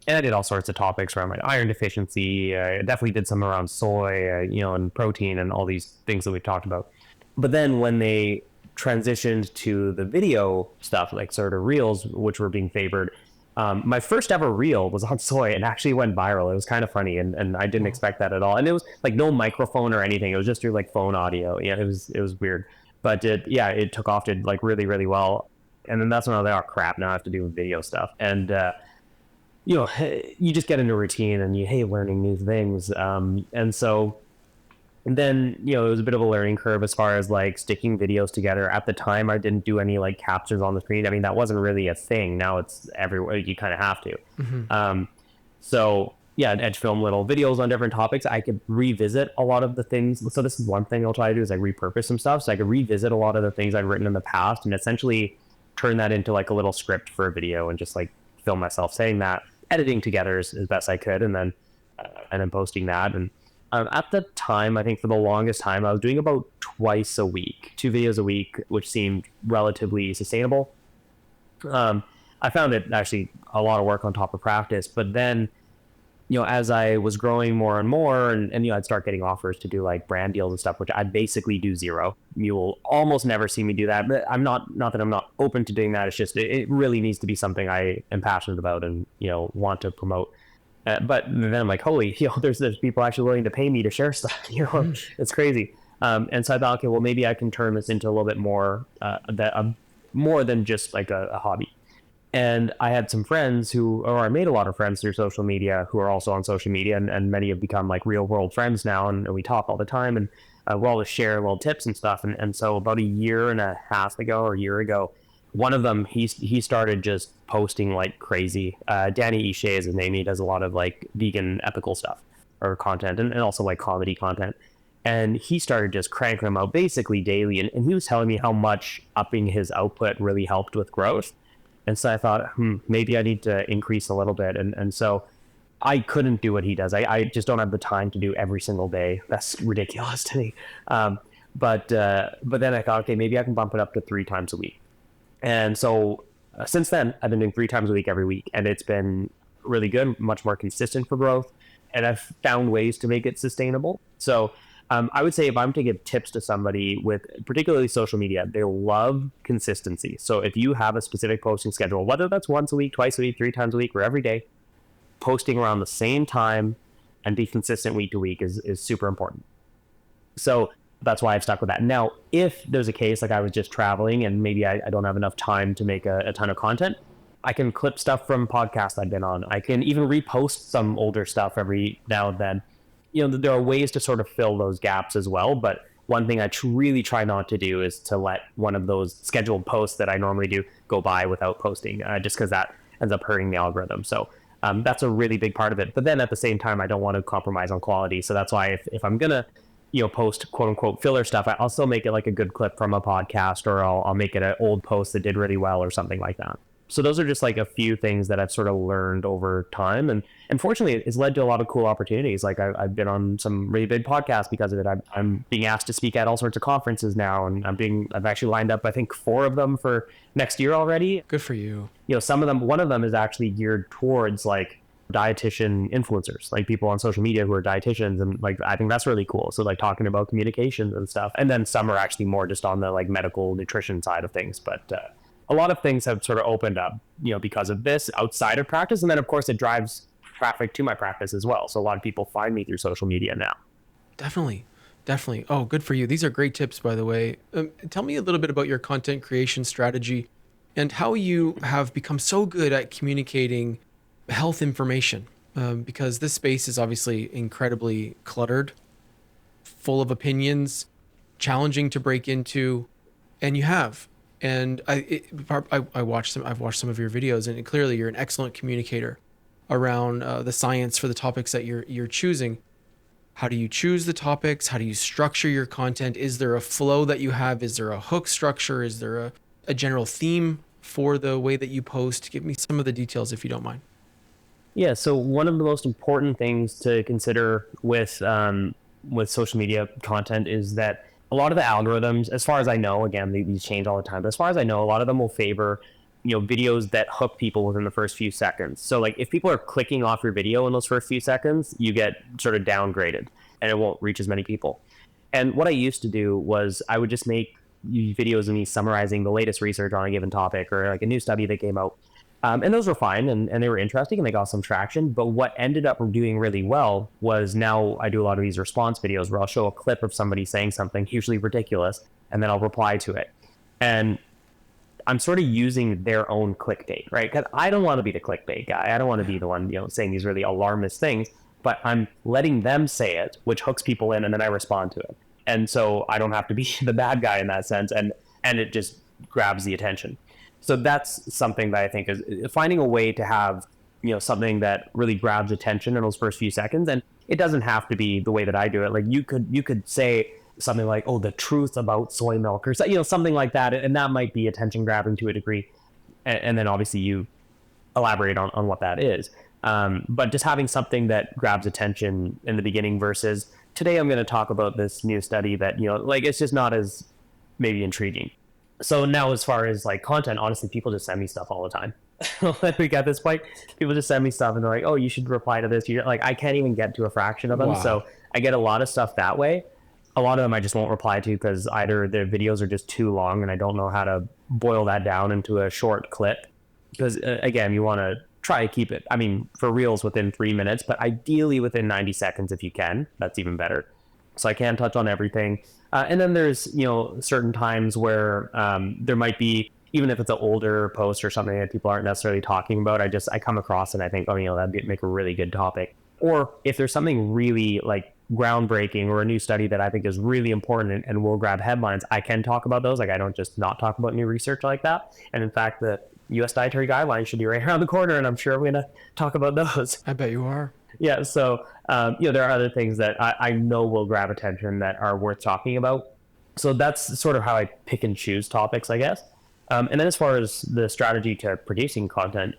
And I did all sorts of topics around like iron deficiency. I definitely did some around soy, and protein and all these things that we've talked about. But then when they transitioned to the video stuff, like sort of reels, which were being favored, my first ever reel was on soy and actually went viral. It was kind of funny, and I didn't expect that at all. And it was like no microphone or anything. It was just through like phone audio. Yeah, it was weird, but it took off, did like really, really well. And then that's when I was like, oh crap, now I have to do video stuff. And you just get into a routine and you hate learning new things. And so then, it was a bit of a learning curve as far as like sticking videos together. At the time, I didn't do any like captions on the screen. I mean, that wasn't really a thing. Now it's everywhere. You kind of have to. Mm-hmm. So yeah, I'd film little videos on different topics. I could revisit a lot of the things. So this is one thing I'll try to do is like repurpose some stuff. So I could revisit a lot of the things I've written in the past and essentially turn that into like a little script for a video and just like film myself saying that, editing together as best I could, and then posting that. And at the time, I think for the longest time, I was doing about twice a week, 2 videos a week, which seemed relatively sustainable. I found it actually a lot of work on top of practice, but then, as I was growing more and more, and I'd start getting offers to do like brand deals and stuff, which I basically do zero. You will almost never see me do that, but I'm not that I'm not open to doing that. It's just, it really needs to be something I am passionate about and, want to promote. But then I'm like, holy, there's people actually willing to pay me to share stuff. It's crazy. And so I thought, okay, well, maybe I can turn this into a little bit more, more than just like a hobby. And I had some friends I made a lot of friends through social media who are also on social media, and many have become like real world friends now. And we talk all the time, and we'll always share little tips and stuff. And so about a year and a half ago or a year ago, one of them, he started just posting like crazy. Danny Ishe is his name. He does a lot of like vegan ethical stuff or content, and also like comedy content. And he started just cranking them out basically daily. And he was telling me how much upping his output really helped with growth. And so I thought, maybe I need to increase a little bit. And so I couldn't do what he does. I just don't have the time to do every single day. That's ridiculous to me. But then I thought, okay, maybe I can bump it up to 3 times a week. And so since then, I've been doing 3 times a week every week. And it's been really good, much more consistent for growth. And I've found ways to make it sustainable. So I would say if I'm to give tips to somebody with particularly social media, they love consistency. So if you have a specific posting schedule, whether that's once a week, twice a week, 3 times a week, or every day, posting around the same time and be consistent week to week is super important. So that's why I've stuck with that. Now, if there's a case like I was just traveling and maybe I don't have enough time to make a ton of content, I can clip stuff from podcasts I've been on. I can even repost some older stuff every now and then. There are ways to sort of fill those gaps as well, but one thing I really try not to do is to let one of those scheduled posts that I normally do go by without posting, just because that ends up hurting the algorithm. So that's a really big part of it. But then at the same time, I don't want to compromise on quality. So that's why if I'm going to, post quote unquote filler stuff, I'll still make it like a good clip from a podcast, or I'll make it an old post that did really well or something like that. So those are just like a few things that I've sort of learned over time. And fortunately, it's led to a lot of cool opportunities. Like I've been on some really big podcasts because of it. I'm being asked to speak at all sorts of conferences now. And I've actually lined up, I think, 4 of them for next year already.
Good for you.
One of them is actually geared towards like dietitian influencers, like people on social media who are dietitians. And like, I think that's really cool. So like talking about communications and stuff. And then some are actually more just on the like medical nutrition side of things. But, a lot of things have sort of opened up, because of this outside of practice. And then, of course, it drives traffic to my practice as well. So a lot of people find me through social media now.
Definitely. Oh, good for you. These are great tips, by the way. Tell me a little bit about your content creation strategy and how you have become so good at communicating health information, because this space is obviously incredibly cluttered, full of opinions, challenging to break into, and you have. And I've watched some of your videos, and clearly you're an excellent communicator around the science for the topics that you're choosing. How do you choose the topics? How do you structure your content? Is there a flow that you have? Is there a hook structure? Is there a general theme for the way that you post? Give me some of the details if you don't mind.
Yeah. So one of the most important things to consider with social media content is that a lot of the algorithms, as far as I know, again, these change all the time, but as far as I know, a lot of them will favor, videos that hook people within the first few seconds. So like if people are clicking off your video in those first few seconds, you get sort of downgraded and it won't reach as many people. And what I used to do was I would just make videos of me summarizing the latest research on a given topic or like a new study that came out. And those were fine and they were interesting and they got some traction. But what ended up doing really well was now I do a lot of these response videos where I'll show a clip of somebody saying something hugely ridiculous and then I'll reply to it. And I'm sort of using their own clickbait, right? Because I don't want to be the clickbait guy. I don't want to be the one, saying these really alarmist things, but I'm letting them say it, which hooks people in, and then I respond to it. And so I don't have to be the bad guy in that sense. And it just grabs the attention. So that's something that I think is finding a way to have, something that really grabs attention in those first few seconds. And it doesn't have to be the way that I do it. Like you could say something like, oh, the truth about soy milk or something like that. And that might be attention grabbing to a degree. And then obviously you elaborate on what that is. But just having something that grabs attention in the beginning versus today I'm going to talk about this new study that, it's just not as maybe intriguing. So now as far as like content, honestly, people just send me stuff all the time. When we got this point, people just send me stuff and they're like, oh, you should reply to this. I can't even get to a fraction of them. Wow. So I get a lot of stuff that way. A lot of them I just won't reply to because either their videos are just too long and I don't know how to boil that down into a short clip. Because again, you want to try to keep it, for reels within 3 minutes, but ideally within 90 seconds if you can. That's even better. So I can't touch on everything. And then there's, certain times where there might be, even if it's an older post or something that people aren't necessarily talking about, I come across and I think, oh, that'd make a really good topic. Or if there's something really like groundbreaking or a new study that I think is really important and will grab headlines, I can talk about those. Like I don't just not talk about new research like that. And in fact, the U.S. dietary guidelines should be right around the corner, and I'm sure we're going to talk about those.
I bet you are.
Yeah, so there are other things that I know will grab attention that are worth talking about. So that's sort of how I pick and choose topics, I guess. And then as far as the strategy to producing content,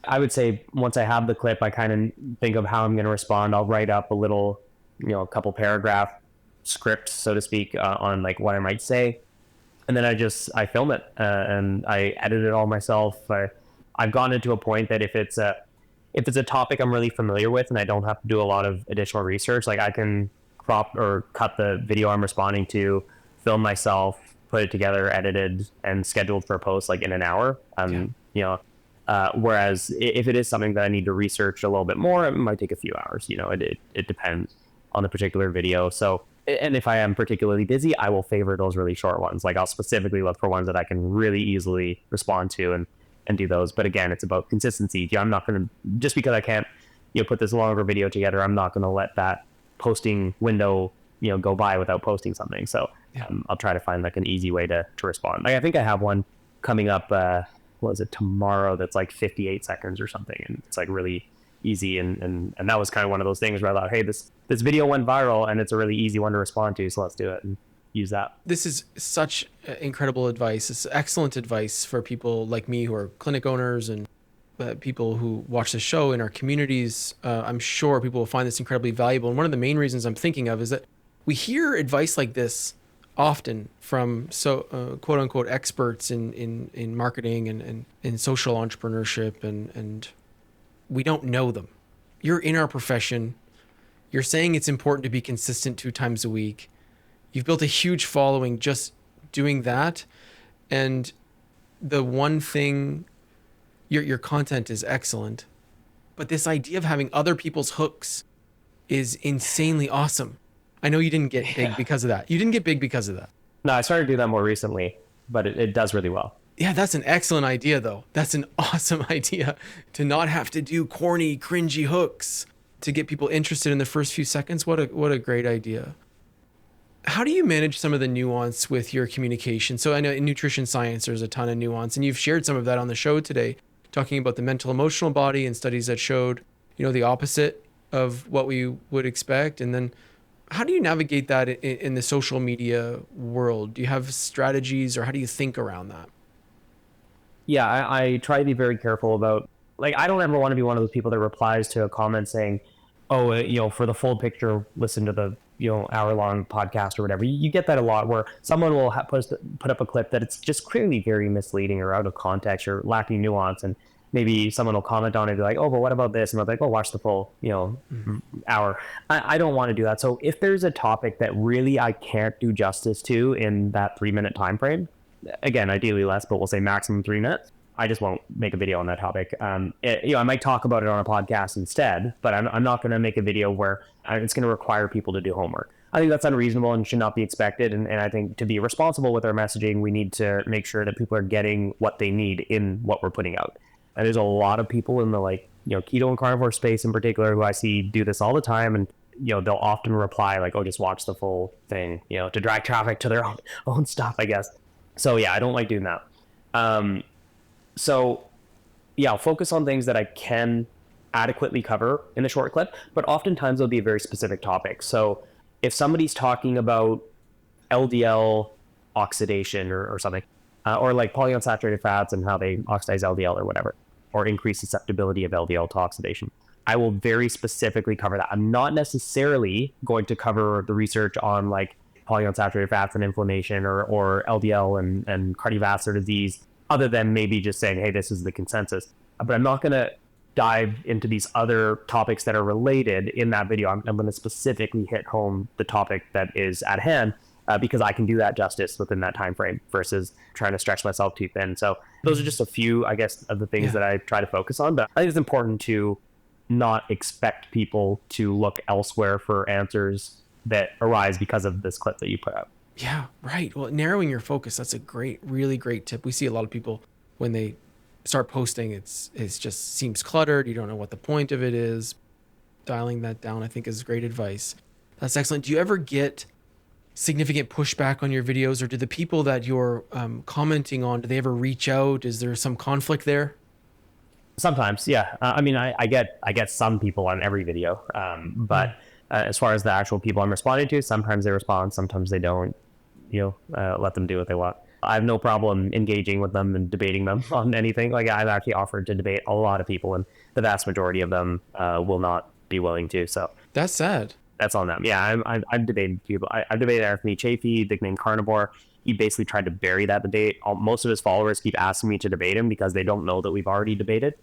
I would say once I have the clip, I kind of think of how I'm going to respond. I'll write up a little, a couple paragraph script, so to speak, on like what I might say. And then I film it and I edit it all myself. I've gotten it to a point that if it's a topic I'm really familiar with and I don't have to do a lot of additional research, like I can crop or cut the video I'm responding to, film myself, put it together, edited and scheduled for a post like in an hour. Whereas if it is something that I need to research a little bit more, it might take a few hours. It depends on the particular video. So, and if I am particularly busy, I will favor those really short ones. Like I'll specifically look for ones that I can really easily respond to and do those. But again, it's about consistency. I'm not going to, just because I can't, put this longer video together, I'm not going to let that posting window, go by without posting something. So
Yeah.
I'll try to find like an easy way to respond. Like I think I have one coming up, what is it, tomorrow, that's like 58 seconds or something, and it's like really easy, and that was kind of one of those things where I thought, hey, this video went viral and it's a really easy one to respond to, so let's do it and use that.
This is such incredible advice. It's excellent advice for people like me who are clinic owners and people who watch the show in our communities. I'm sure people will find this incredibly valuable. And one of the main reasons I'm thinking of is that we hear advice like this often from quote unquote experts in marketing and in social entrepreneurship, and we don't know them. You're in our profession. You're saying it's important to be consistent 2 times a week. You've built a huge following just doing that. And the one thing, your content is excellent, but this idea of having other people's hooks is insanely awesome. I know you didn't get big because of that. You didn't get big because of that.
No, I started to do that more recently, but it does really well.
Yeah, that's an excellent idea, though. That's an awesome idea, to not have to do corny, cringy hooks to get people interested in the first few seconds. What a great idea. How do you manage some of the nuance with your communication? So I know in nutrition science, there's a ton of nuance, and you've shared some of that on the show today, talking about the mental emotional body and studies that showed, the opposite of what we would expect. And then how do you navigate that in the social media world? Do you have strategies, or how do you think around that?
Yeah, I try to be very careful about, like, I don't ever want to be one of those people that replies to a comment saying, oh, for the full picture, listen to the, hour-long podcast or whatever. You get that a lot, where someone will put up a clip that it's just clearly very misleading or out of context or lacking nuance, and maybe someone will comment on it and be like, oh, but what about this? And I'm like, oh, watch the full, hour. I don't want to do that. So if there's a topic that really I can't do justice to in that 3-minute time frame, again, ideally less, but we'll say maximum 3 minutes, I just won't make a video on that topic. I might talk about it on a podcast instead, but I'm not going to make a video where it's going to require people to do homework. I think that's unreasonable and should not be expected. And I think to be responsible with our messaging, we need to make sure that people are getting what they need in what we're putting out. And there's a lot of people in the keto and carnivore space in particular who I see do this all the time. And, they'll often reply like, oh, just watch the full thing, to drag traffic to their own stuff, I guess. So yeah, I don't like doing that. So yeah, I'll focus on things that I can adequately cover in a short clip, but oftentimes it'll be a very specific topic. So if somebody's talking about LDL oxidation or something, or like polyunsaturated fats and how they oxidize LDL or whatever, or increase susceptibility of LDL to oxidation, I will very specifically cover that. I'm not necessarily going to cover the research on like polyunsaturated fats and inflammation or LDL and cardiovascular disease, other than maybe just saying, hey, this is the consensus. But I'm not going to dive into these other topics that are related in that video. I'm going to specifically hit home the topic that is at hand, because I can do that justice within that time frame versus trying to stretch myself too thin. So those are just a few, I guess, of the things that I try to focus on. But I think it's important to not expect people to look elsewhere for answers that arise because of this clip that you put out.
Yeah, right. Well, narrowing your focus, that's a really great tip. We see a lot of people when they start posting, it's just seems cluttered. You don't know what the point of it is. Dialing that down, I think, is great advice. That's excellent. Do you ever get significant pushback on your videos, or do the people that you're commenting on, do they ever reach out? Is there some conflict there?
Sometimes, yeah. I get some people on every video, but as far as the actual people I'm responding to, sometimes they respond, sometimes they don't. Let them do what they want. I have no problem engaging with them and debating them on anything. Like, I've actually offered to debate a lot of people, and the vast majority of them will not be willing to. So
that's sad.
That's on them. Yeah, I've debated people. I've debated Anthony Chafee, nicknamed Carnivore. He basically tried to bury that debate. Most of his followers keep asking me to debate him because they don't know that we've already debated,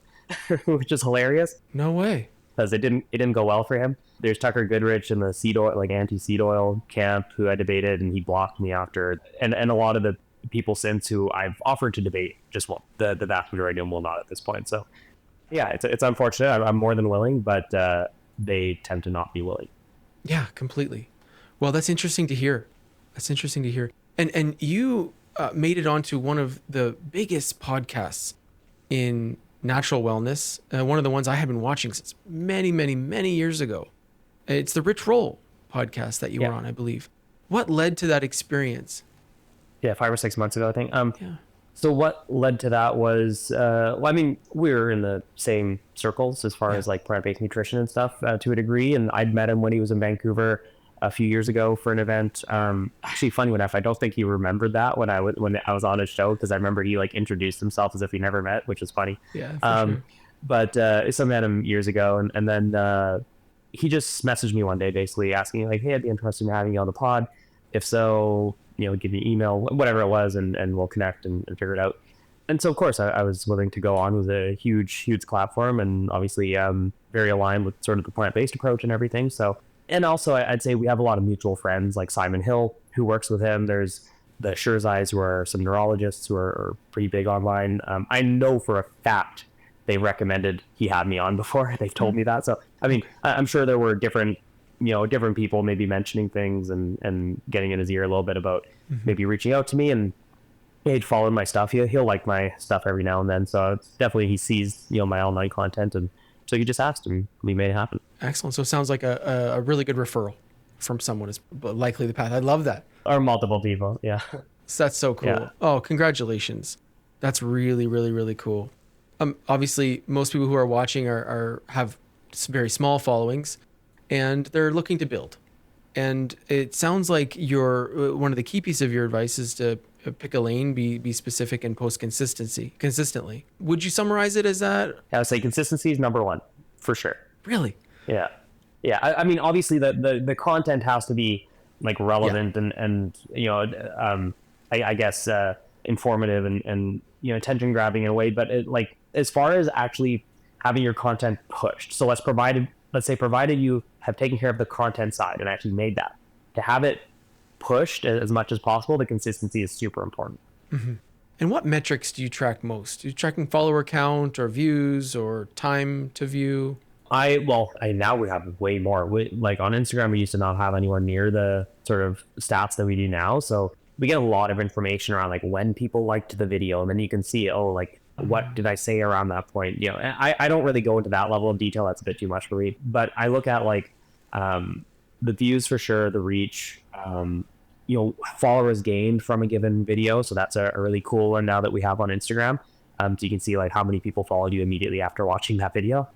which is hilarious.
No way.
Because it didn't go well for him. There's Tucker Goodrich in the seed oil, like anti-seed oil camp, who I debated, and he blocked me after. And a lot of the people since who I've offered to debate just won't. The vast majority of them will not at this point. So yeah, it's unfortunate. I'm more than willing, but they tend to not be willing.
Yeah, completely. Well, that's interesting to hear. And you made it onto one of the biggest podcasts in natural wellness. One of the ones I have been watching since many, many, many years ago. It's the Rich Roll podcast that you were on, I believe. What led to that experience?
Yeah, 5 or 6 months ago, I think.
Yeah.
So what led to that was, well, I mean, we were in the same circles as far as like plant-based nutrition and stuff to a degree. And I'd met him when he was in Vancouver a few years ago for an event. Actually, funny enough, I don't think he remembered that when I was on his show, because I remember he like introduced himself as if we never met, which is funny.
Yeah, for sure.
But so I met him years ago, and then he just messaged me one day, basically asking like, "Hey, I'd be interested in having you on the pod. If so, give me an email, whatever it was, and we'll connect and figure it out." And so, of course, I was willing to go on. It was a huge platform, and obviously very aligned with sort of the plant-based approach and everything. So, and also I'd say we have a lot of mutual friends, like Simon Hill, who works with him. There's the Shurzais, who are some neurologists who are pretty big online. I know for a fact they recommended he had me on before. They've told me that. So, I mean, I'm sure there were different people maybe mentioning things and getting in his ear a little bit about maybe reaching out to me, and he'd follow my stuff. He'll like my stuff every now and then. So it's definitely, he sees, my online content. And so you just asked him, we made it happen.
Excellent. So it sounds like a really good referral from someone is likely the path. I love that.
Or multiple people. Yeah.
So that's so cool.
Yeah.
Oh, congratulations. That's really, really, really cool. Obviously most people who are watching have very small followings, and they're looking to build. And it sounds like one of the key pieces of your advice is to pick a lane, be specific, and post consistently. Would you summarize it as that?
I would say consistency is number one, for sure.
Really?
Yeah. Yeah. I mean, obviously the content has to be like relevant and I guess informative and attention grabbing in a way, but like as far as actually having your content pushed. So let's say provided you have taken care of the content side and actually made that, to have it pushed as much as possible, the consistency is super important.
Mm-hmm. And what metrics do you track most? Are you tracking follower count or views or time to view?
Now we have way more. Like on Instagram, we used to not have anywhere near the sort of stats that we do now. So we get a lot of information around like when people liked the video, and then you can see, what did I say around that point? I don't really go into that level of detail. That's a bit too much for me. But I look at like the views for sure, the reach, followers gained from a given video. So that's a really cool one now that we have on Instagram. So you can see like how many people followed you immediately after watching that video.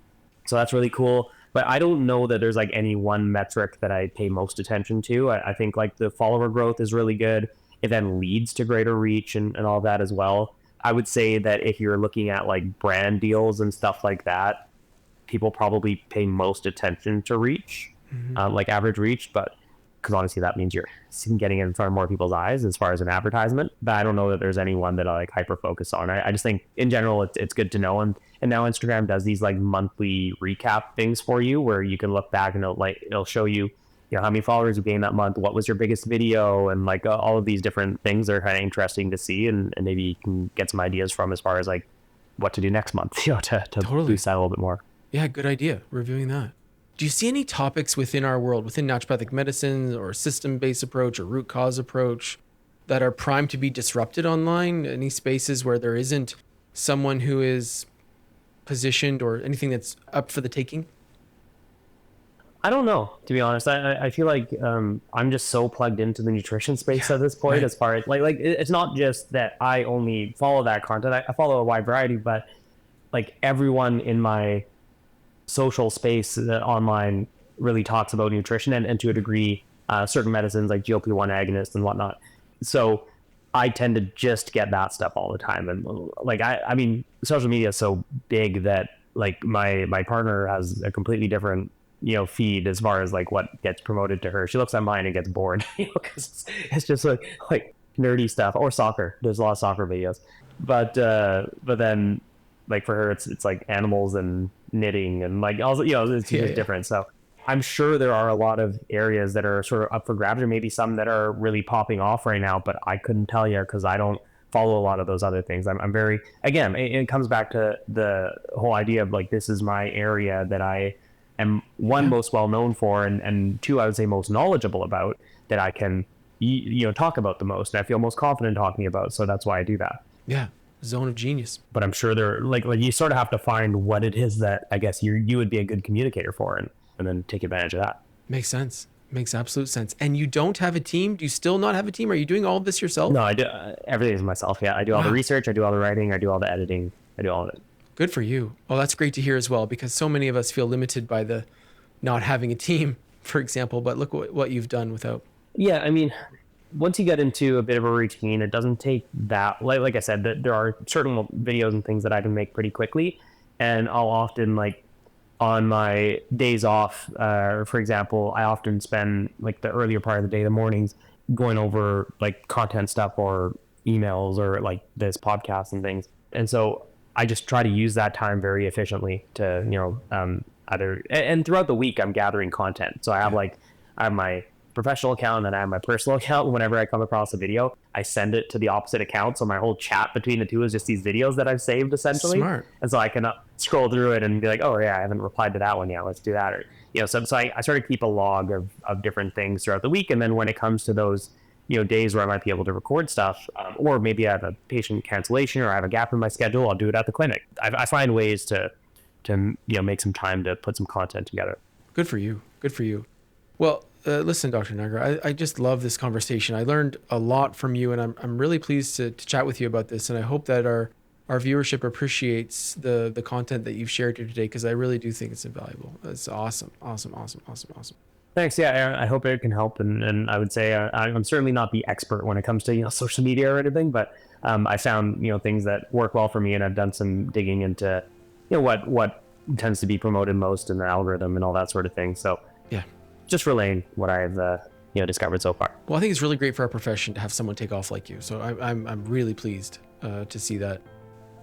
So that's really cool. But I don't know that there's like any one metric that I pay most attention to. I think like the follower growth is really good. It then leads to greater reach and all that as well. I would say that if you're looking at like brand deals and stuff like that, people probably pay most attention to reach, like average reach, but because honestly, that means you're getting in front of more people's eyes as far as an advertisement. But I don't know that there's any one that I like hyper focus on. I just think in general, it's good to know. And now Instagram does these like monthly recap things for you where you can look back and it'll show you, how many followers you gained that month, what was your biggest video, and like all of these different things are kind of interesting to see, and maybe you can get some ideas from as far as like what to do next month, to
Totally.
boost that a little bit more.
Yeah, good idea. Reviewing that. Do you see any topics within our world, within naturopathic medicine or system-based approach or root cause approach, that are primed to be disrupted online? Any spaces where there isn't someone who is positioned or anything that's up for the taking?
I don't know, to be honest. I feel like I'm just so plugged into the nutrition space at this point, as far as like it's not just that I only follow that content. I follow a wide variety, but like everyone in my social space online really talks about nutrition and to a degree certain medicines like GLP-1 agonists and whatnot. So I tend to just get that stuff all the time. And like I mean social media is so big that like my partner has a completely different feed as far as like what gets promoted to her. She looks at mine and gets bored, because it's just like nerdy stuff, or soccer. There's a lot of soccer videos, but then like for her it's like animals and knitting and like also it's just different. So I'm sure there are a lot of areas that are sort of up for grabs, or maybe some that are really popping off right now, but I couldn't tell you because I don't follow a lot of those other things. I'm very, again, it comes back to the whole idea of like, this is my area that I am most well known for, and two, I would say most knowledgeable about, that I can talk about the most, and I feel most confident talking about. So that's why I do that.
Yeah. Zone of genius.
But I'm sure there like you sort of have to find what it is that I guess you would be a good communicator for, and then take advantage of that.
Makes sense. Makes absolute sense. And you don't have a team? Do you still not have a team? Are you doing all of this yourself?
No, I do everything is myself. Yeah, I do all the
Wow.
research, I do all the writing, I do all the editing, I do all of it.
Good for you. Oh, that's great to hear as well, because so many of us feel limited by the not having a team, for example. But look what you've done without.
Yeah, I mean, once you get into a bit of a routine, it doesn't take that. Like I said, there are certain videos and things that I can make pretty quickly, and I'll often like on my days off. For example, I often spend like the earlier part of the day, the mornings, going over like content stuff or emails or like this podcast and things, and so I just try to use that time very efficiently to either and throughout the week I'm gathering content. So I have my professional account and I have my personal account. Whenever I come across a video, I send it to the opposite account. So my whole chat between the two is just these videos that I've saved essentially.
Smart.
And so I can scroll through it and be like, oh yeah, I haven't replied to that one yet. Let's do that. Or, so I sort of keep a log of different things throughout the week. And then when it comes to those, days where I might be able to record stuff, or maybe I have a patient cancellation or I have a gap in my schedule, I'll do it at the clinic. I find ways to make some time to put some content together.
Good for you. Good for you. Well, listen, Dr. Nagra, I just love this conversation. I learned a lot from you, and I'm really pleased to chat with you about this. And I hope that our viewership appreciates the content that you've shared here today, because I really do think it's invaluable. It's awesome.
Thanks. Yeah, I hope it can help. And I would say I'm certainly not the expert when it comes to social media or anything, but I found things that work well for me, and I've done some digging into what tends to be promoted most in the algorithm and all that sort of thing. So
yeah,
just relaying what I've discovered so far.
Well, I think it's really great for our profession to have someone take off like you. So I'm really pleased to see that.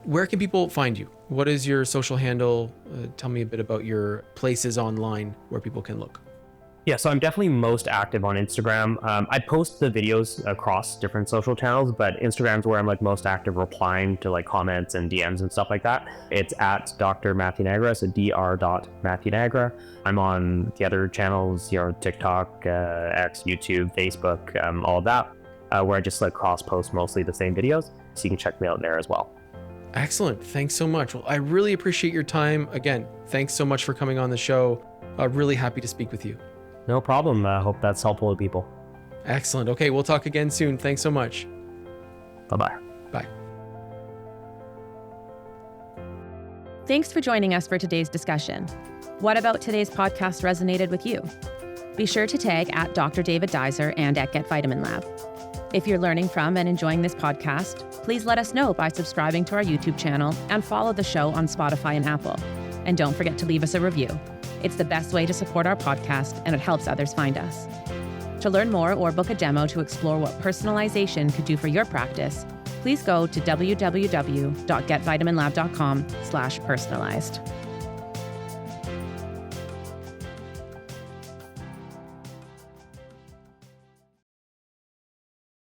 Where can people find you? What is your social handle? Tell me a bit about your places online where people can look.
Yeah, so I'm definitely most active on Instagram. I post the videos across different social channels, but Instagram's where I'm like most active, replying to like comments and DMs and stuff like that. It's at Dr. Matthew Nagra, so Dr. Nagra. I'm on the other channels, TikTok, X, YouTube, Facebook, all of that, where I just like cross post mostly the same videos. So you can check me out there as well.
Excellent. Thanks so much. Well, I really appreciate your time. Again, thanks so much for coming on the show. Really happy to speak with you.
No problem. I hope that's helpful to people.
Excellent. Okay, we'll talk again soon. Thanks so much.
Bye-bye.
Bye.
Thanks for joining us for today's discussion. What about today's podcast resonated with you? Be sure to tag at Dr. David Dizer and at Get Vitamin Lab. If you're learning from and enjoying this podcast, please let us know by subscribing to our YouTube channel and follow the show on Spotify and Apple. And don't forget to leave us a review. It's the best way to support our podcast, and it helps others find us. To learn more or book a demo to explore what personalization could do for your practice, please go to www.getvitaminlab.com/personalized.